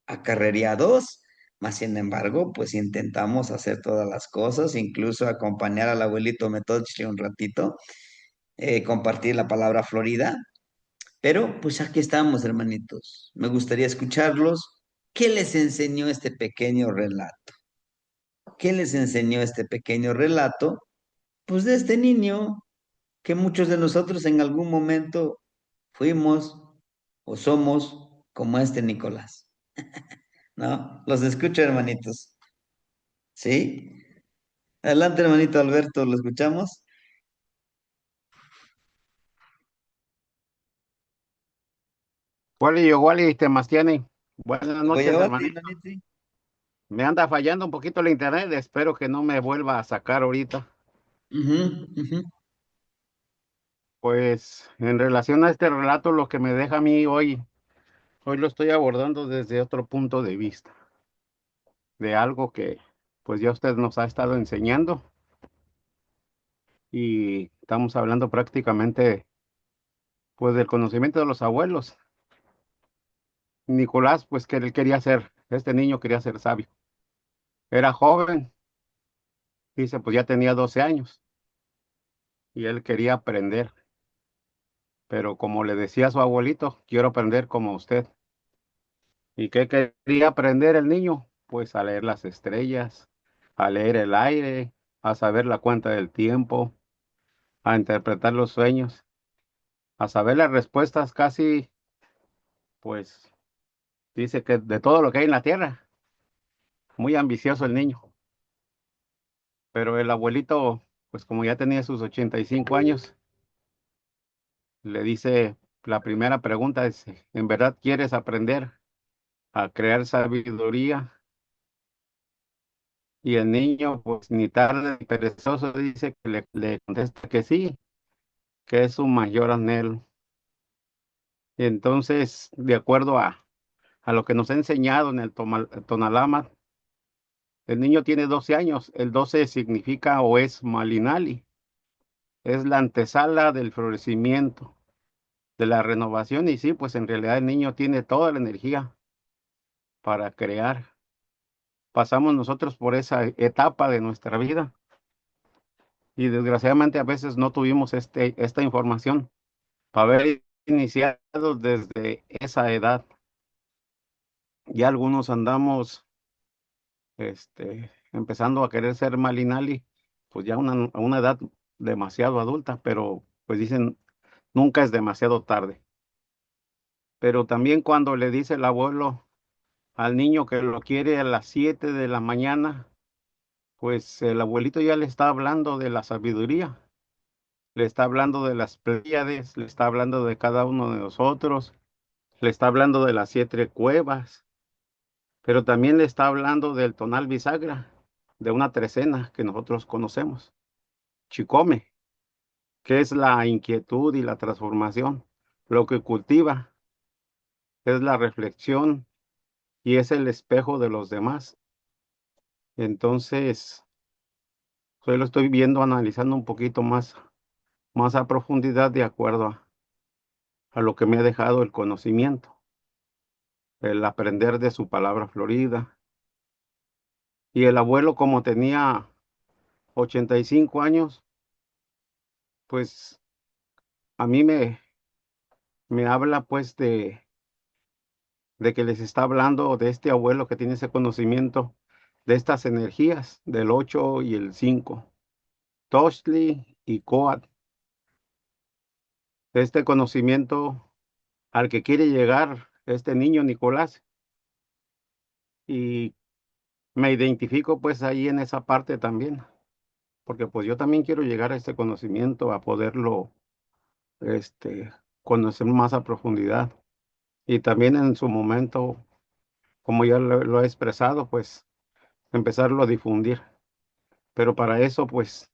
acarrereados, más sin embargo, pues intentamos hacer todas las cosas, incluso acompañar al abuelito Metochli un ratito, compartir la palabra Florida, pero pues aquí estamos, hermanitos. Me gustaría escucharlos. ¿Qué les enseñó este pequeño relato? ¿Qué les enseñó este pequeño relato? Pues de este niño que muchos de nosotros en algún momento fuimos o somos como este Nicolás, ¿no? Los escucho, hermanitos. ¿Sí? Adelante, hermanito Alberto, ¿lo escuchamos? Wally, Wally, Temastiani, buenas Oye, noches, Bati, hermanito. hermanito. Me anda fallando un poquito el internet, espero que no me vuelva a sacar ahorita. Ujú, ujú. Pues en relación a este relato, lo que me deja a mí hoy lo estoy abordando desde otro punto de vista, de algo que pues ya usted nos ha estado enseñando y estamos hablando prácticamente pues del conocimiento de los abuelos. Nicolás, pues que él quería ser, este niño quería ser sabio. Era joven, dice, pues ya tenía 12 años y él quería aprender. Pero como le decía a su abuelito, quiero aprender como usted. ¿Y qué quería aprender el niño? Pues a leer las estrellas, a leer el aire, a saber la cuenta del tiempo, a interpretar los sueños, a saber las respuestas casi, pues dice que de todo lo que hay en la tierra. Muy ambicioso el niño. Pero el abuelito, pues como ya tenía sus 85 años, le dice, la primera pregunta es, ¿en verdad quieres aprender a crear sabiduría? Y el niño, pues ni tarde ni perezoso, dice que le contesta que sí, que es su mayor anhelo. Y entonces, de acuerdo a lo que nos ha enseñado en el Tonalama, el niño tiene 12 años. El 12 significa o es Malinali, es la antesala del florecimiento, de la renovación. Y sí, pues en realidad el niño tiene toda la energía para crear. Pasamos nosotros por esa etapa de nuestra vida y desgraciadamente a veces no tuvimos esta información para haber iniciado desde esa edad. Ya algunos andamos empezando a querer ser Malinali, pues ya a una edad demasiado adulta, pero pues dicen, nunca es demasiado tarde. Pero también cuando le dice el abuelo al niño que lo quiere a las 7 de la mañana, pues el abuelito ya le está hablando de la sabiduría, le está hablando de las Pléyades, le está hablando de cada uno de nosotros le está hablando de las 7 cuevas, pero también le está hablando del tonal bisagra, de una trecena que nosotros conocemos, Chicome, que es la inquietud y la transformación. Lo que cultiva es la reflexión y es el espejo de los demás. Entonces, hoy lo estoy viendo, analizando un poquito más a profundidad de acuerdo a lo que me ha dejado el conocimiento, el aprender de su palabra florida. Y el abuelo, como tenía 85 años, pues a mí me habla pues de que les está hablando de este abuelo que tiene ese conocimiento de estas energías del 8 y el 5, Tochtli y Coat, este conocimiento al que quiere llegar este niño Nicolás. Y me identifico pues ahí en esa parte también, porque pues yo también quiero llegar a este conocimiento, a poderlo este, conocer más a profundidad. Y también en su momento, como ya lo he expresado, pues empezarlo a difundir. Pero para eso, pues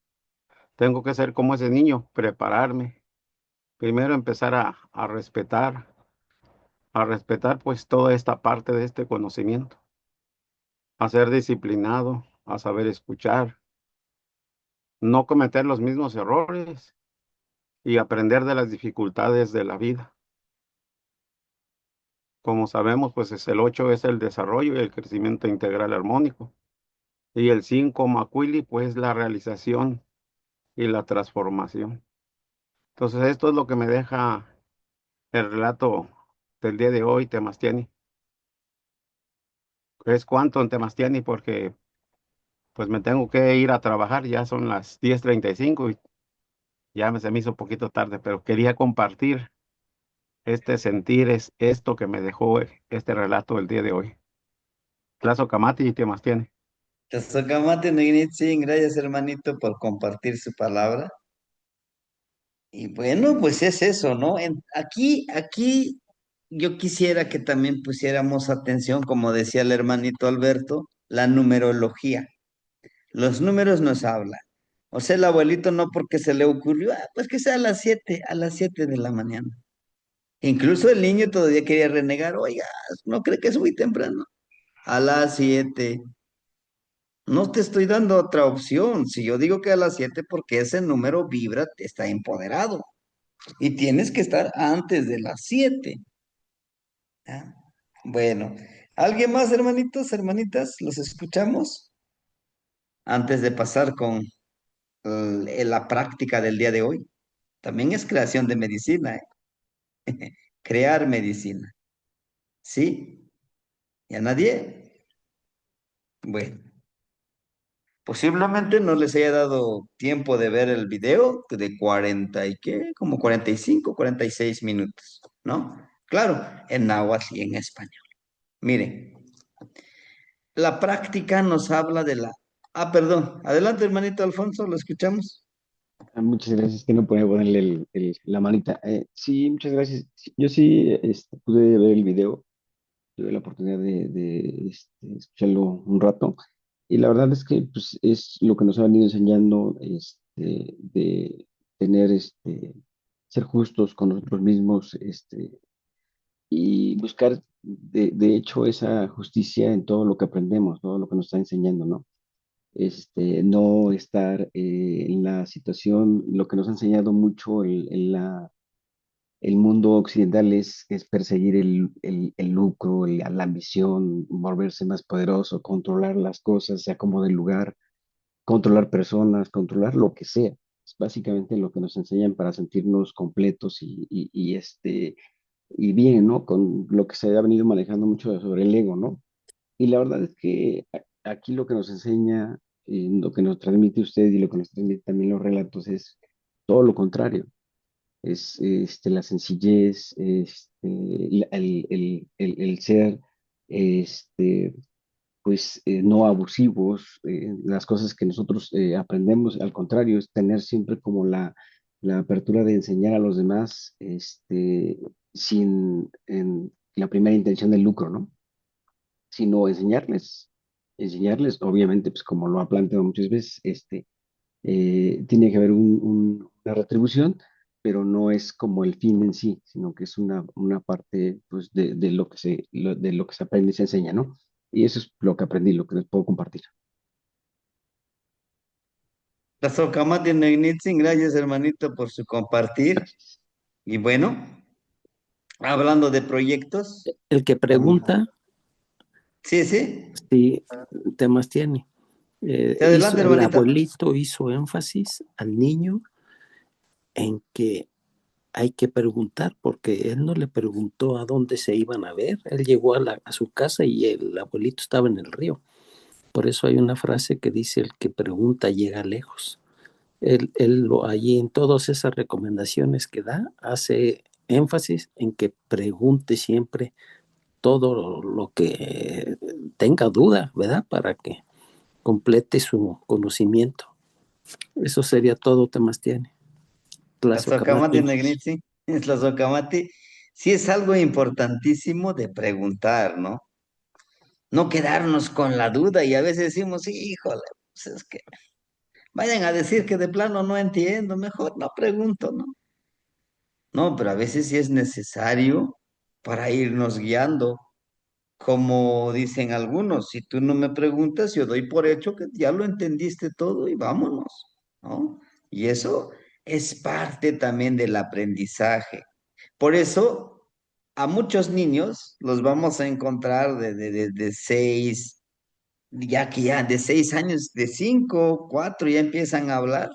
tengo que ser como ese niño, prepararme. Primero empezar a respetar pues toda esta parte de este conocimiento, a ser disciplinado, a saber escuchar, no cometer los mismos errores y aprender de las dificultades de la vida. Como sabemos, pues el 8 es el desarrollo y el crecimiento integral armónico. Y el 5 Macuili, pues la realización y la transformación. Entonces, esto es lo que me deja el relato del día de hoy, Temastiani. Es cuanto en Temastiani porque pues me tengo que ir a trabajar, ya son las 10:35 y ya se me hizo un poquito tarde, pero quería compartir este sentir, es esto que me dejó este relato del día de hoy. Tlazo Camati y Temastiani. Tzotzocamate, Negnitsin, gracias hermanito por compartir su palabra. Y bueno, pues es eso, ¿no? Aquí yo quisiera que también pusiéramos atención, como decía el hermanito Alberto, la numerología. Los números nos hablan. O sea, el abuelito no porque se le ocurrió, pues que sea a las 7 de la mañana. Incluso el niño todavía quería renegar, oiga, ¿no cree que es muy temprano? A las 7. No te estoy dando otra opción. Si yo digo que a las 7 porque ese número vibra, está empoderado. Y tienes que estar antes de las 7. ¿Ah? Bueno, ¿alguien más, hermanitos, hermanitas? ¿Los escuchamos? Antes de pasar con la práctica del día de hoy. También es creación de medicina, ¿eh? Crear medicina. ¿Sí? ¿Y a nadie? Bueno, posiblemente no les haya dado tiempo de ver el video de 40 y qué, como 45, 46 minutos, ¿no? Claro, en náhuatl y en español. Miren, la práctica nos habla de la... Ah, perdón. Adelante, hermanito Alfonso, lo escuchamos. Muchas gracias, que no puede ponerle la manita. Sí, muchas gracias. Sí, yo sí pude ver el video, tuve la oportunidad de escucharlo un rato. Y la verdad es que pues, es lo que nos ha venido enseñando de tener, ser justos con nosotros mismos, y buscar, de hecho, esa justicia en todo lo que aprendemos, todo lo que nos está enseñando, ¿no? No estar en la situación, lo que nos ha enseñado mucho el mundo occidental es perseguir el lucro, la ambición, volverse más poderoso, controlar las cosas, sea como del lugar, controlar personas, controlar lo que sea. Es básicamente lo que nos enseñan para sentirnos completos y bien, ¿no? Con lo que se ha venido manejando mucho sobre el ego, ¿no? Y la verdad es que aquí lo que nos enseña, lo que nos transmite usted y lo que nos transmite también los relatos es todo lo contrario. Es la sencillez, el ser, este, pues no abusivos, las cosas que nosotros aprendemos, al contrario, es tener siempre como la apertura de enseñar a los demás, sin la primera intención del lucro, ¿no? Sino enseñarles, obviamente, pues como lo ha planteado muchas veces, tiene que haber una retribución, pero no es como el fin en sí, sino que es una parte, pues, de lo que de lo que se aprende y se enseña, ¿no? Y eso es lo que aprendí, lo que les puedo compartir. Tlazocamati Negnitzin, gracias hermanito por su compartir. Gracias. Y bueno, hablando de proyectos, El que vamos. pregunta Sí, sí. si temas tiene. Adelante, El hermanita. abuelito hizo énfasis al niño en que hay que preguntar, porque él no le preguntó a dónde se iban a ver. Él llegó a su casa y el abuelito estaba en el río. Por eso hay una frase que dice: el que pregunta llega lejos. Allí en todas esas recomendaciones que da, hace énfasis en que pregunte siempre todo lo que tenga duda, ¿verdad? Para que complete su conocimiento. Eso sería todo, temas tiene. Tlazocamati Tlazocamati. Negnitzi, Tlazocamati, sí es algo importantísimo de preguntar, ¿no? No quedarnos con la duda y a veces decimos, híjole, pues es que vayan a decir que de plano no entiendo, mejor no pregunto, ¿no? No, pero a veces sí es necesario para irnos guiando. Como dicen algunos, si tú no me preguntas, yo doy por hecho que ya lo entendiste todo y vámonos, ¿no? Y eso es parte también del aprendizaje. Por eso, a muchos niños los vamos a encontrar de 6, ya que ya de 6 años, de 5, 4 ya empiezan a hablar.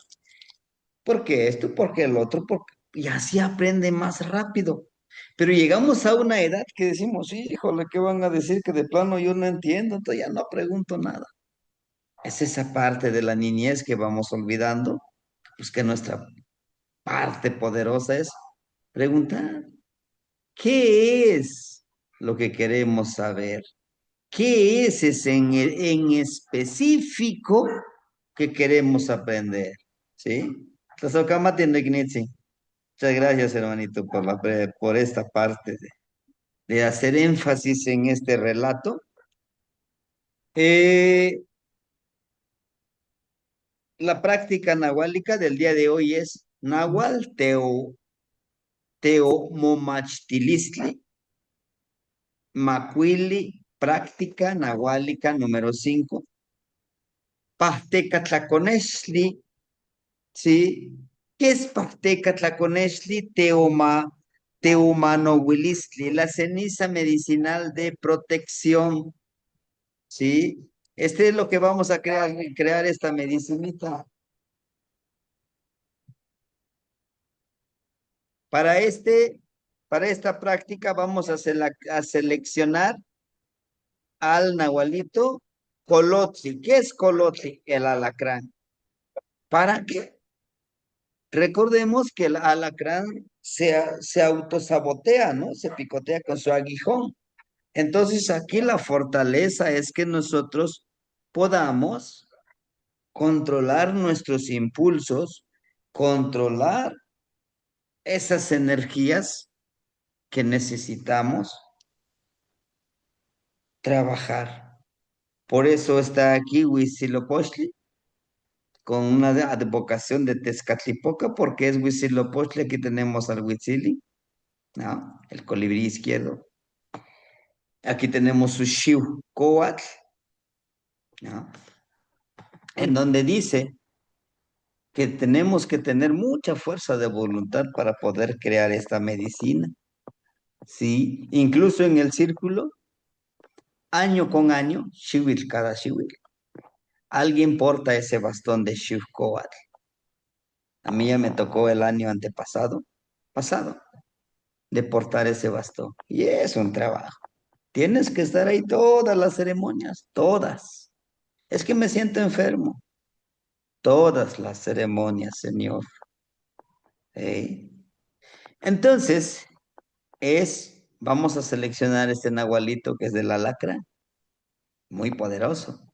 ¿Por qué esto? ¿Por qué el otro? Y así aprende más rápido. Pero llegamos a una edad que decimos, híjole, ¿qué van a decir? Que de plano yo no entiendo, entonces ya no pregunto nada. Es esa parte de la niñez que vamos olvidando, pues que nuestra parte poderosa es preguntar, ¿qué es lo que queremos saber? ¿Qué es ese en específico que queremos aprender? ¿Sí? Entonces, acá Matin Regnitzi. Muchas gracias, hermanito, por esta parte de hacer énfasis en este relato. Eh, la práctica nahuálica del día de hoy es Nahual Teomomachtilistli, Macuili, práctica nahuálica número 5. Pahteca Tlaconexli, ¿sí? ¿Qué es Pahteca Tlaconexli? Teomanohuilistli, la ceniza medicinal de protección. ¿Sí? Este es lo que vamos a crear esta medicinita. Para para esta práctica vamos a seleccionar al nahualito colotli. ¿Qué es colotli? El alacrán. ¿Para qué? Recordemos que el alacrán se autosabotea, ¿no? Se picotea con su aguijón. Entonces aquí la fortaleza es que nosotros podamos controlar nuestros impulsos, controlar esas energías que necesitamos trabajar. Por eso está aquí Huitzilopochtli con una advocación de Tezcatlipoca, porque es Huitzilopochtli, aquí tenemos al Huitzili, ¿no? El colibrí izquierdo. Aquí tenemos su Xiuhcoatl, ¿no? En donde dice que tenemos que tener mucha fuerza de voluntad para poder crear esta medicina. Sí, incluso en el círculo, año con año, shiwil cada shiwil, alguien porta ese bastón de Shivkoat. A mí ya me tocó el año pasado, de portar ese bastón. Y es un trabajo. Tienes que estar ahí todas las ceremonias, todas. Es que me siento enfermo. Todas las ceremonias, Señor. ¿Eh? Entonces, vamos a seleccionar este nahualito que es del alacrán, muy poderoso,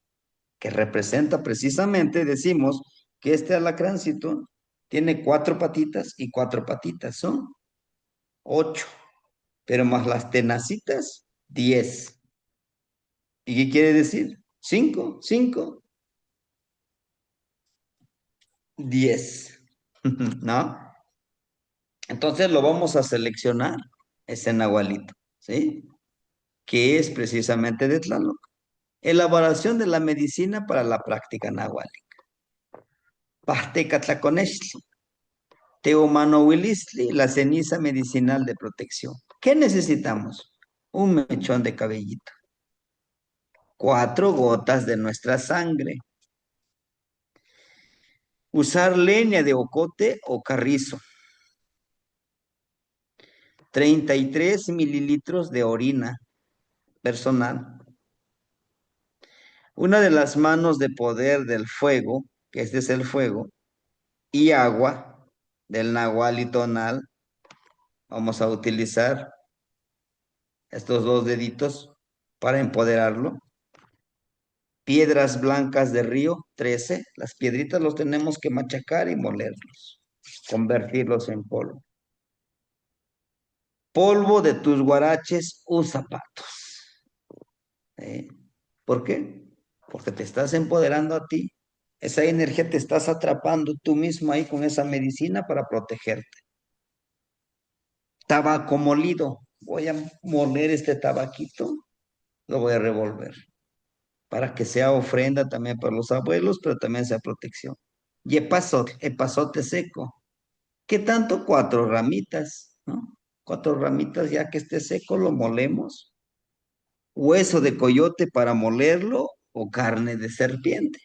que representa precisamente, decimos, que este alacráncito Tiene 4 patitas y 4 patitas, son 8. Pero más las tenacitas, 10. ¿Y qué quiere decir? 5, 5, 10. ¿No? Entonces lo vamos a seleccionar, ese nahualito, ¿sí? Que es precisamente de Tlaloc. Elaboración de la medicina para la práctica nahuali. Pahteca tlaconextli, teomanohuilistli, la ceniza medicinal de protección. ¿Qué necesitamos? Un mechón de cabellito, 4 gotas de nuestra sangre, usar leña de ocote o carrizo, 33 mililitros de orina personal, una de las manos de poder del fuego, que este es el fuego, y agua del nahual y tonal. Vamos a utilizar estos 2 deditos para empoderarlo. Piedras blancas de río, 13. Las piedritas los tenemos que machacar y molerlos, convertirlos en polvo. Polvo de tus guaraches o zapatos. ¿Eh? ¿Por qué? Porque te estás empoderando a ti. Esa energía te estás atrapando tú mismo ahí con esa medicina para protegerte. Tabaco molido. Voy a moler este tabaquito, lo voy a revolver para que sea ofrenda también para los abuelos, pero también sea protección. Y epazote seco. ¿Qué tanto? 4 ramitas, ¿no? 4 ramitas, ya que esté seco, lo molemos. Hueso de coyote para molerlo o carne de serpiente.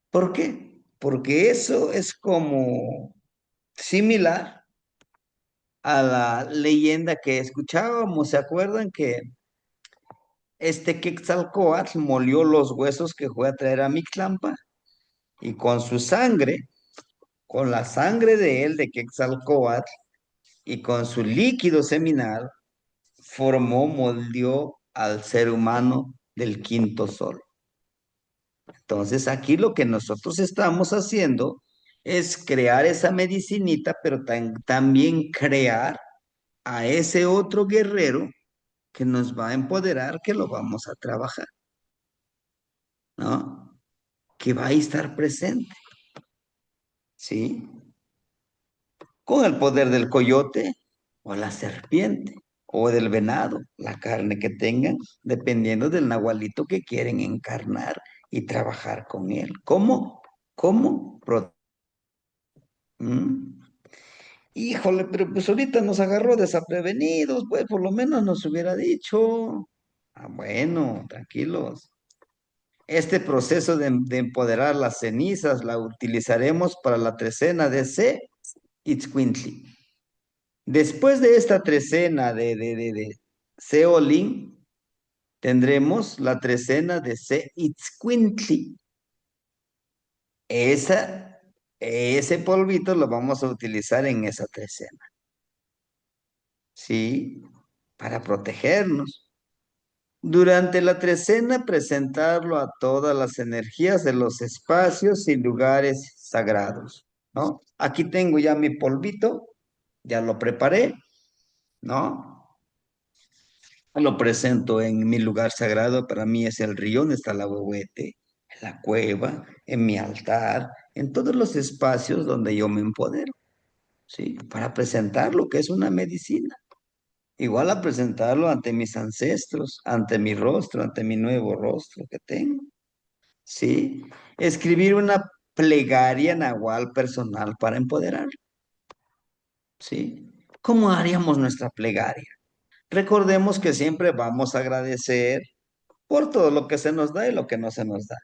¿Por qué? Porque eso es como similar a la leyenda que escuchábamos. ¿Se acuerdan que este Quetzalcóatl molió los huesos que fue a traer a Mictlampa? Y con su sangre, con la sangre de él, de Quetzalcóatl, y con su líquido seminal, moldeó al ser humano del quinto sol. Entonces, aquí lo que nosotros estamos haciendo es crear esa medicinita, pero también crear a ese otro guerrero que nos va a empoderar, que lo vamos a trabajar, ¿no? Que va a estar presente, ¿sí? Con el poder del coyote o la serpiente o del venado, la carne que tengan, dependiendo del nahualito que quieren encarnar y trabajar con él. ¿Cómo? ¿Cómo? ¿Mm? Híjole, pero pues ahorita nos agarró desprevenidos, pues por lo menos nos hubiera dicho. Ah, bueno, tranquilos. Este proceso de empoderar las cenizas la utilizaremos para la trecena de Se Itzcuintli. Después de esta trecena de Seolin, tendremos la trecena de Se Itzcuintli. Ese polvito lo vamos a utilizar en esa trecena. ¿Sí? Para protegernos. Durante la trecena, presentarlo a todas las energías de los espacios y lugares sagrados, ¿no? Aquí tengo ya mi polvito, ya lo preparé, ¿no? Lo presento en mi lugar sagrado, para mí es el río, donde está la huehuete, en la cueva, en mi altar, en todos los espacios donde yo me empodero, ¿sí? Para presentar lo que es una medicina. Igual a presentarlo ante mis ancestros, ante mi rostro, ante mi nuevo rostro que tengo, ¿sí? Escribir una plegaria nahual personal para empoderar, ¿sí? ¿Cómo haríamos nuestra plegaria? Recordemos que siempre vamos a agradecer por todo lo que se nos da y lo que no se nos da.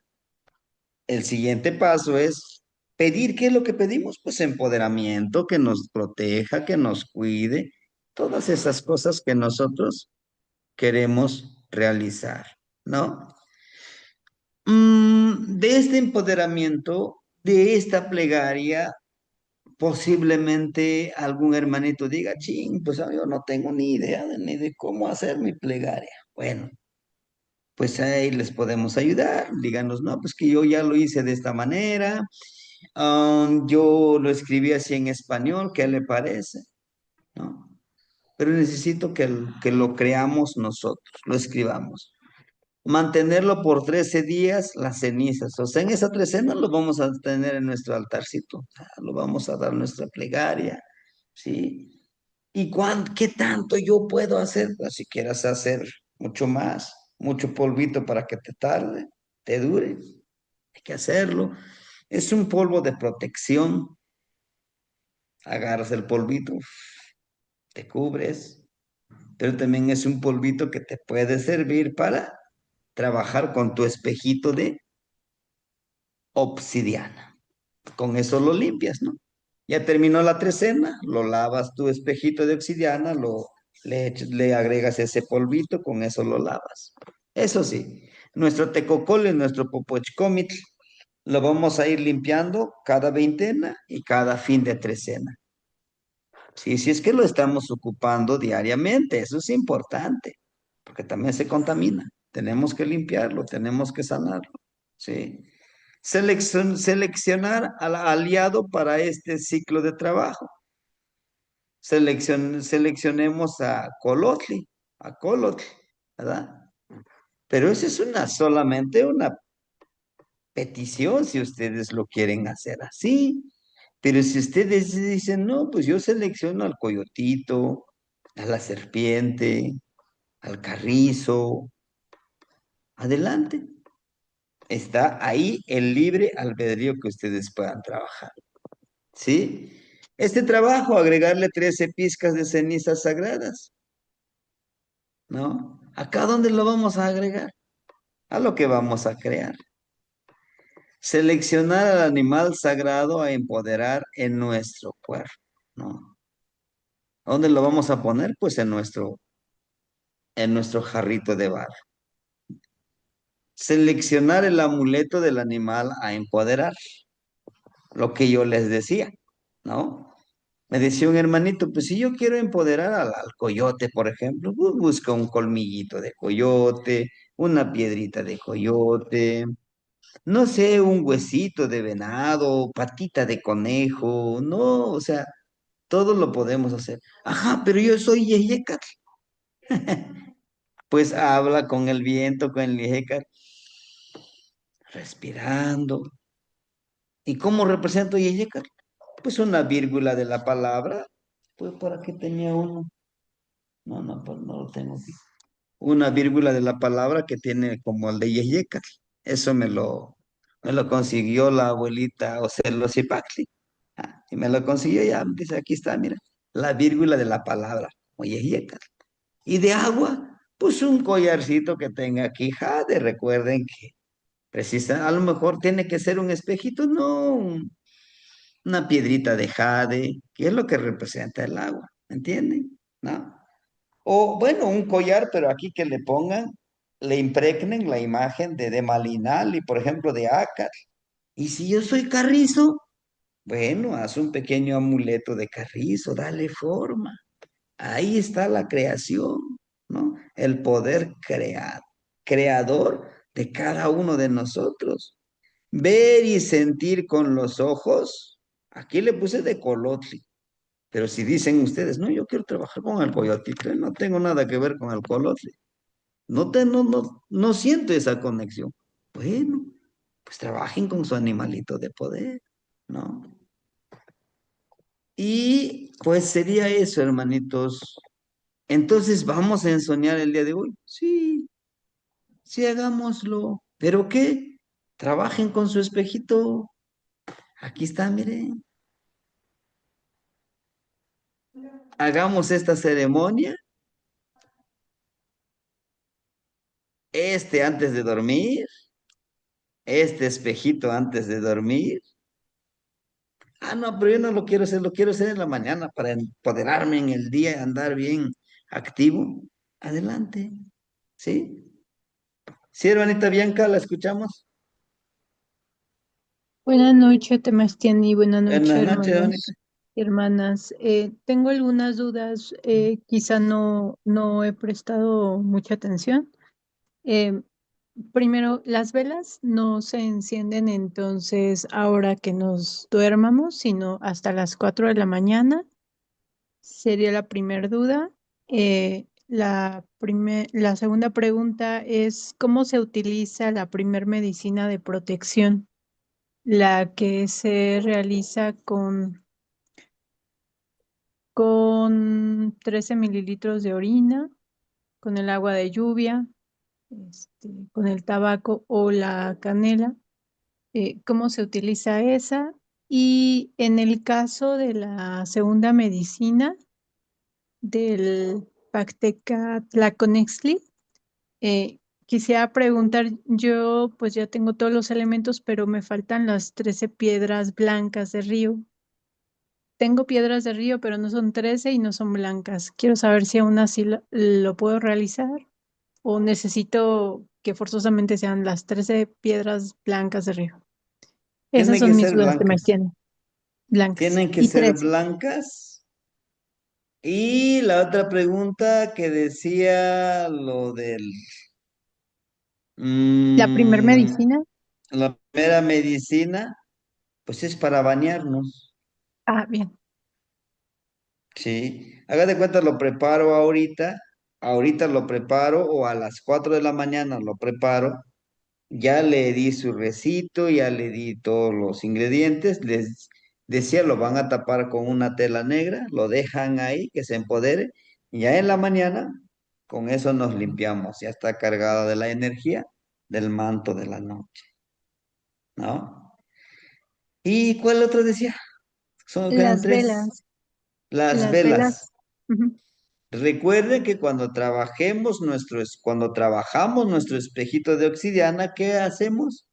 El siguiente paso es pedir. ¿Qué es lo que pedimos? Pues empoderamiento, que nos proteja, que nos cuide, todas esas cosas que nosotros queremos realizar, ¿no? De este empoderamiento, de esta plegaria, posiblemente algún hermanito diga, ching, pues yo no tengo ni idea ni de cómo hacer mi plegaria. Bueno, pues ahí les podemos ayudar. Díganos, no, pues que yo ya lo hice de esta manera Yo lo escribí así en español, ¿qué le parece? ¿No? Pero necesito que lo creamos nosotros, lo escribamos. Mantenerlo por 13 días, las cenizas. O sea, en esa trecena lo vamos a tener en nuestro altarcito. Lo vamos a dar nuestra plegaria, ¿sí? ¿Y qué tanto yo puedo hacer? Pues si quieras hacer mucho más, mucho polvito para que te tarde, te dure, hay que hacerlo. Es un polvo de protección. Agarras el polvito, te cubres, pero también es un polvito que te puede servir para trabajar con tu espejito de obsidiana. Con eso lo limpias, ¿no? Ya terminó la trecena, lo lavas tu espejito de obsidiana, le agregas ese polvito, con eso lo lavas. Eso sí, nuestro tecocole, nuestro popochcomitl, lo vamos a ir limpiando cada veintena y cada fin de trecena. Sí, sí es que lo estamos ocupando diariamente, eso es importante, porque también se contamina. Tenemos que limpiarlo, tenemos que sanarlo. Sí. Seleccionar al aliado para este ciclo de trabajo. Seleccionemos a Colotli, ¿verdad? Pero eso es solamente una petición si ustedes lo quieren hacer así. Pero si ustedes dicen, no, pues yo selecciono al coyotito, a la serpiente, al carrizo, adelante. Está ahí el libre albedrío que ustedes puedan trabajar. ¿Sí? Este trabajo, agregarle 13 pizcas de cenizas sagradas, ¿no? ¿Acá dónde lo vamos a agregar? A lo que vamos a crear. Seleccionar al animal sagrado a empoderar en nuestro cuerpo, ¿no? ¿Dónde lo vamos a poner? Pues en nuestro jarrito de barro. Seleccionar el amuleto del animal a empoderar, lo que yo les decía, ¿no? Me decía un hermanito, pues si yo quiero empoderar al coyote, por ejemplo, pues busca un colmillito de coyote, una piedrita de coyote, no sé, un huesito de venado, patita de conejo, no, o sea, todo lo podemos hacer. Ajá, pero yo soy Yeyecat. Pues habla con el viento, con el Yeyecat, respirando. ¿Y cómo represento Yeyecat? Pues una vírgula de la palabra. Pues por aquí tenía uno. No, no, pues no lo tengo aquí. Una vírgula de la palabra que tiene como el de Yeyecatl. Eso me lo consiguió la abuelita Ocelo Zipacli. Y me lo consiguió ya, dice, aquí está, mira, la vírgula de la palabra, o Yeyecatl. Y de agua, pues un collarcito que tenga aquí, jade, recuerden que precisa, a lo mejor tiene que ser un espejito, no, una piedrita de jade, que es lo que representa el agua, ¿entienden? ¿No? O bueno, un collar, pero aquí que le pongan, le impregnen la imagen de Malinal y por ejemplo de Ácar. Y si yo soy carrizo, bueno, haz un pequeño amuleto de carrizo, dale forma. Ahí está la creación, ¿no? El poder creador de cada uno de nosotros. Ver y sentir con los ojos, aquí le puse de colotli. Pero si dicen ustedes, no, yo quiero trabajar con el coyotitle, no tengo nada que ver con el colotle, no siento esa conexión. Bueno, pues trabajen con su animalito de poder, ¿no? Y pues sería eso, hermanitos. Entonces, ¿vamos a ensoñar el día de hoy? Sí, sí, hagámoslo. ¿Pero qué? Trabajen con su espejito. Aquí está, miren. Hagamos esta ceremonia, antes de dormir, este espejito antes de dormir. Ah, no, pero yo no lo quiero hacer en la mañana para empoderarme en el día y andar bien activo. Adelante, ¿sí? Sí, hermanita Bianca, ¿la escuchamos? Buenas noches, Temastiani. Buenas noches, Buenas noches, hermanita. hermanos y hermanas. Tengo algunas dudas, quizá no he prestado mucha atención. Eh, Primero, las velas no se encienden entonces ahora que nos duermamos, sino hasta las 4 de la mañana. Sería la primera duda. La segunda pregunta es, ¿cómo se utiliza la primer medicina de protección? La que se realiza con 13 mililitros de orina, con el agua de lluvia, con el tabaco o la canela. ¿Cómo se utiliza esa? Y en el caso de la segunda medicina, del Bacteca Tlaconextli, quisiera preguntar, yo pues ya tengo todos los elementos, pero me faltan las 13 piedras blancas de río. Tengo piedras de río, pero no son 13 y no son blancas. Quiero saber si aún así lo puedo realizar o necesito que forzosamente sean las 13 piedras blancas de río. Esas Tienen que son mis ser dudas que me blancas. tienen, blancas. Tienen que Y ser 13. blancas. Y la otra pregunta que decía lo del... La primer mm, medicina. la primera medicina, pues es para bañarnos. Ah, bien. Sí. Haga de cuenta, lo preparo ahorita. Ahorita lo preparo o a las 4 de la mañana lo preparo. Ya le di su recito, ya le di todos los ingredientes. Les decía, lo van a tapar con una tela negra, lo dejan ahí que se empodere. Y ya en la mañana, con eso nos limpiamos. Ya está cargada de la energía del manto de la noche, ¿no? ¿Y cuál otro decía? Quedan Las tres. velas. Las Las velas. velas. Ujú. Recuerden que cuando trabajamos nuestro espejito de obsidiana, ¿qué hacemos?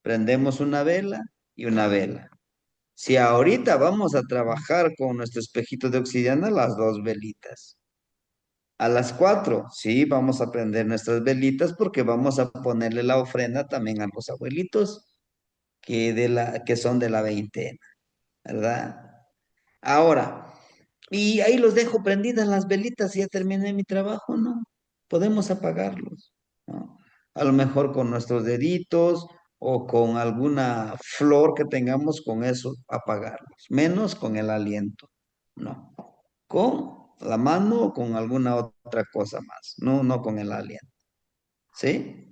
Prendemos una vela y una vela. Si ahorita vamos a trabajar con nuestro espejito de obsidiana, las dos velitas. A las 4, sí, vamos a prender nuestras velitas porque vamos a ponerle la ofrenda también a los abuelitos que son de la veintena, ¿verdad? Ahora, y ahí los dejo prendidas las velitas y ya terminé mi trabajo, ¿no? Podemos apagarlos, ¿no? A lo mejor con nuestros deditos o con alguna flor que tengamos, con eso apagarlos. Menos con el aliento, no. Con la mano o con alguna otra cosa más, no, no con el aliento, ¿sí?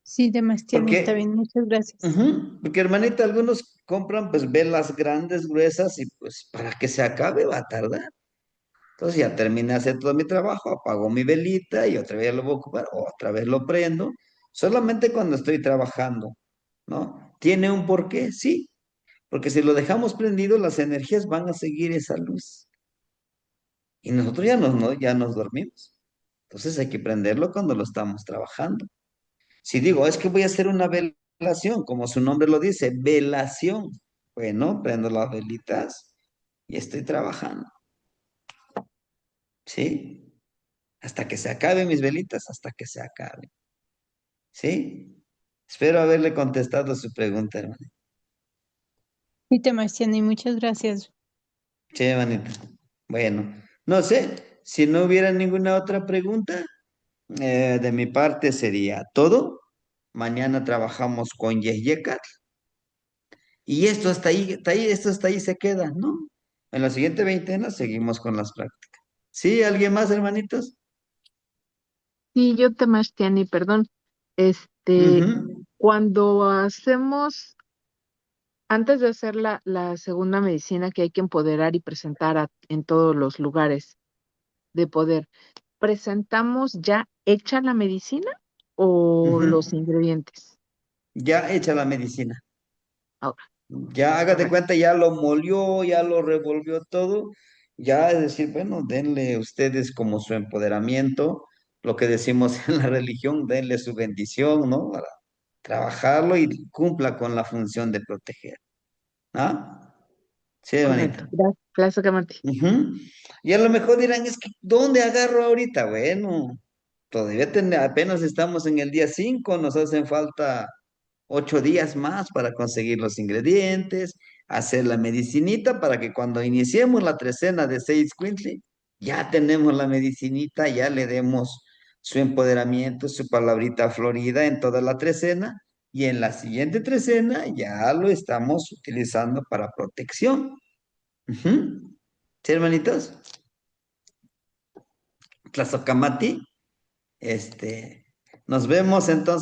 Sí, Demastiani, está Porque bien, muchas gracias. Ujú. Porque hermanita, algunos compran pues velas grandes, gruesas y pues para que se acabe va a tardar. Entonces ya terminé de hacer todo mi trabajo, apago mi velita y otra vez lo voy a ocupar, otra vez lo prendo, solamente cuando estoy trabajando, ¿no? ¿Tiene un porqué? Sí, porque si lo dejamos prendido, las energías van a seguir esa luz y nosotros ya ya nos dormimos. Entonces hay que prenderlo cuando lo estamos trabajando. Si digo, es que voy a hacer una velación, como su nombre lo dice, velación. Bueno, prendo las velitas y estoy trabajando, ¿sí? Hasta que se acaben mis velitas, hasta que se acabe, ¿sí? Espero haberle contestado su pregunta, hermano. Sí, Demastiani, muchas gracias. Sí, hermanita. Bueno, no sé, si no hubiera ninguna otra pregunta, de mi parte sería todo. Mañana trabajamos con Yehyekat. Y esto hasta ahí, esto hasta ahí se queda, ¿no? En la siguiente veintena seguimos con las prácticas. ¿Sí? ¿Alguien más, hermanitos? Sí, yo Temastiani, perdón. Este, Ujú. cuando hacemos, antes de hacer la segunda medicina que hay que empoderar y presentar en todos los lugares de poder, ¿presentamos ya hecha la medicina o Ujú. los ingredientes? Ya hecha la medicina. Ahora, Ya hágate correcto. cuenta, ya lo molió, ya lo revolvió todo. Ya es decir, bueno, denle ustedes como su empoderamiento, lo que decimos en la religión, denle su bendición, ¿no? Para trabajarlo y cumpla con la función de proteger. ¿Ah? Sí, Correcto. hermanita. Gracias, gracias, Martí. Ujú. Y a lo mejor dirán, es que, ¿dónde agarro ahorita? Bueno, apenas estamos en el día 5, nos hacen falta 8 días más para conseguir los ingredientes, hacer la medicinita para que cuando iniciemos la trecena de 6 Quintly, ya tenemos la medicinita, ya le demos su empoderamiento, su palabrita florida en toda la trecena, y en la siguiente trecena ya lo estamos utilizando para protección. Ujú. ¿Sí, hermanitos? Tlazocamati, nos vemos entonces.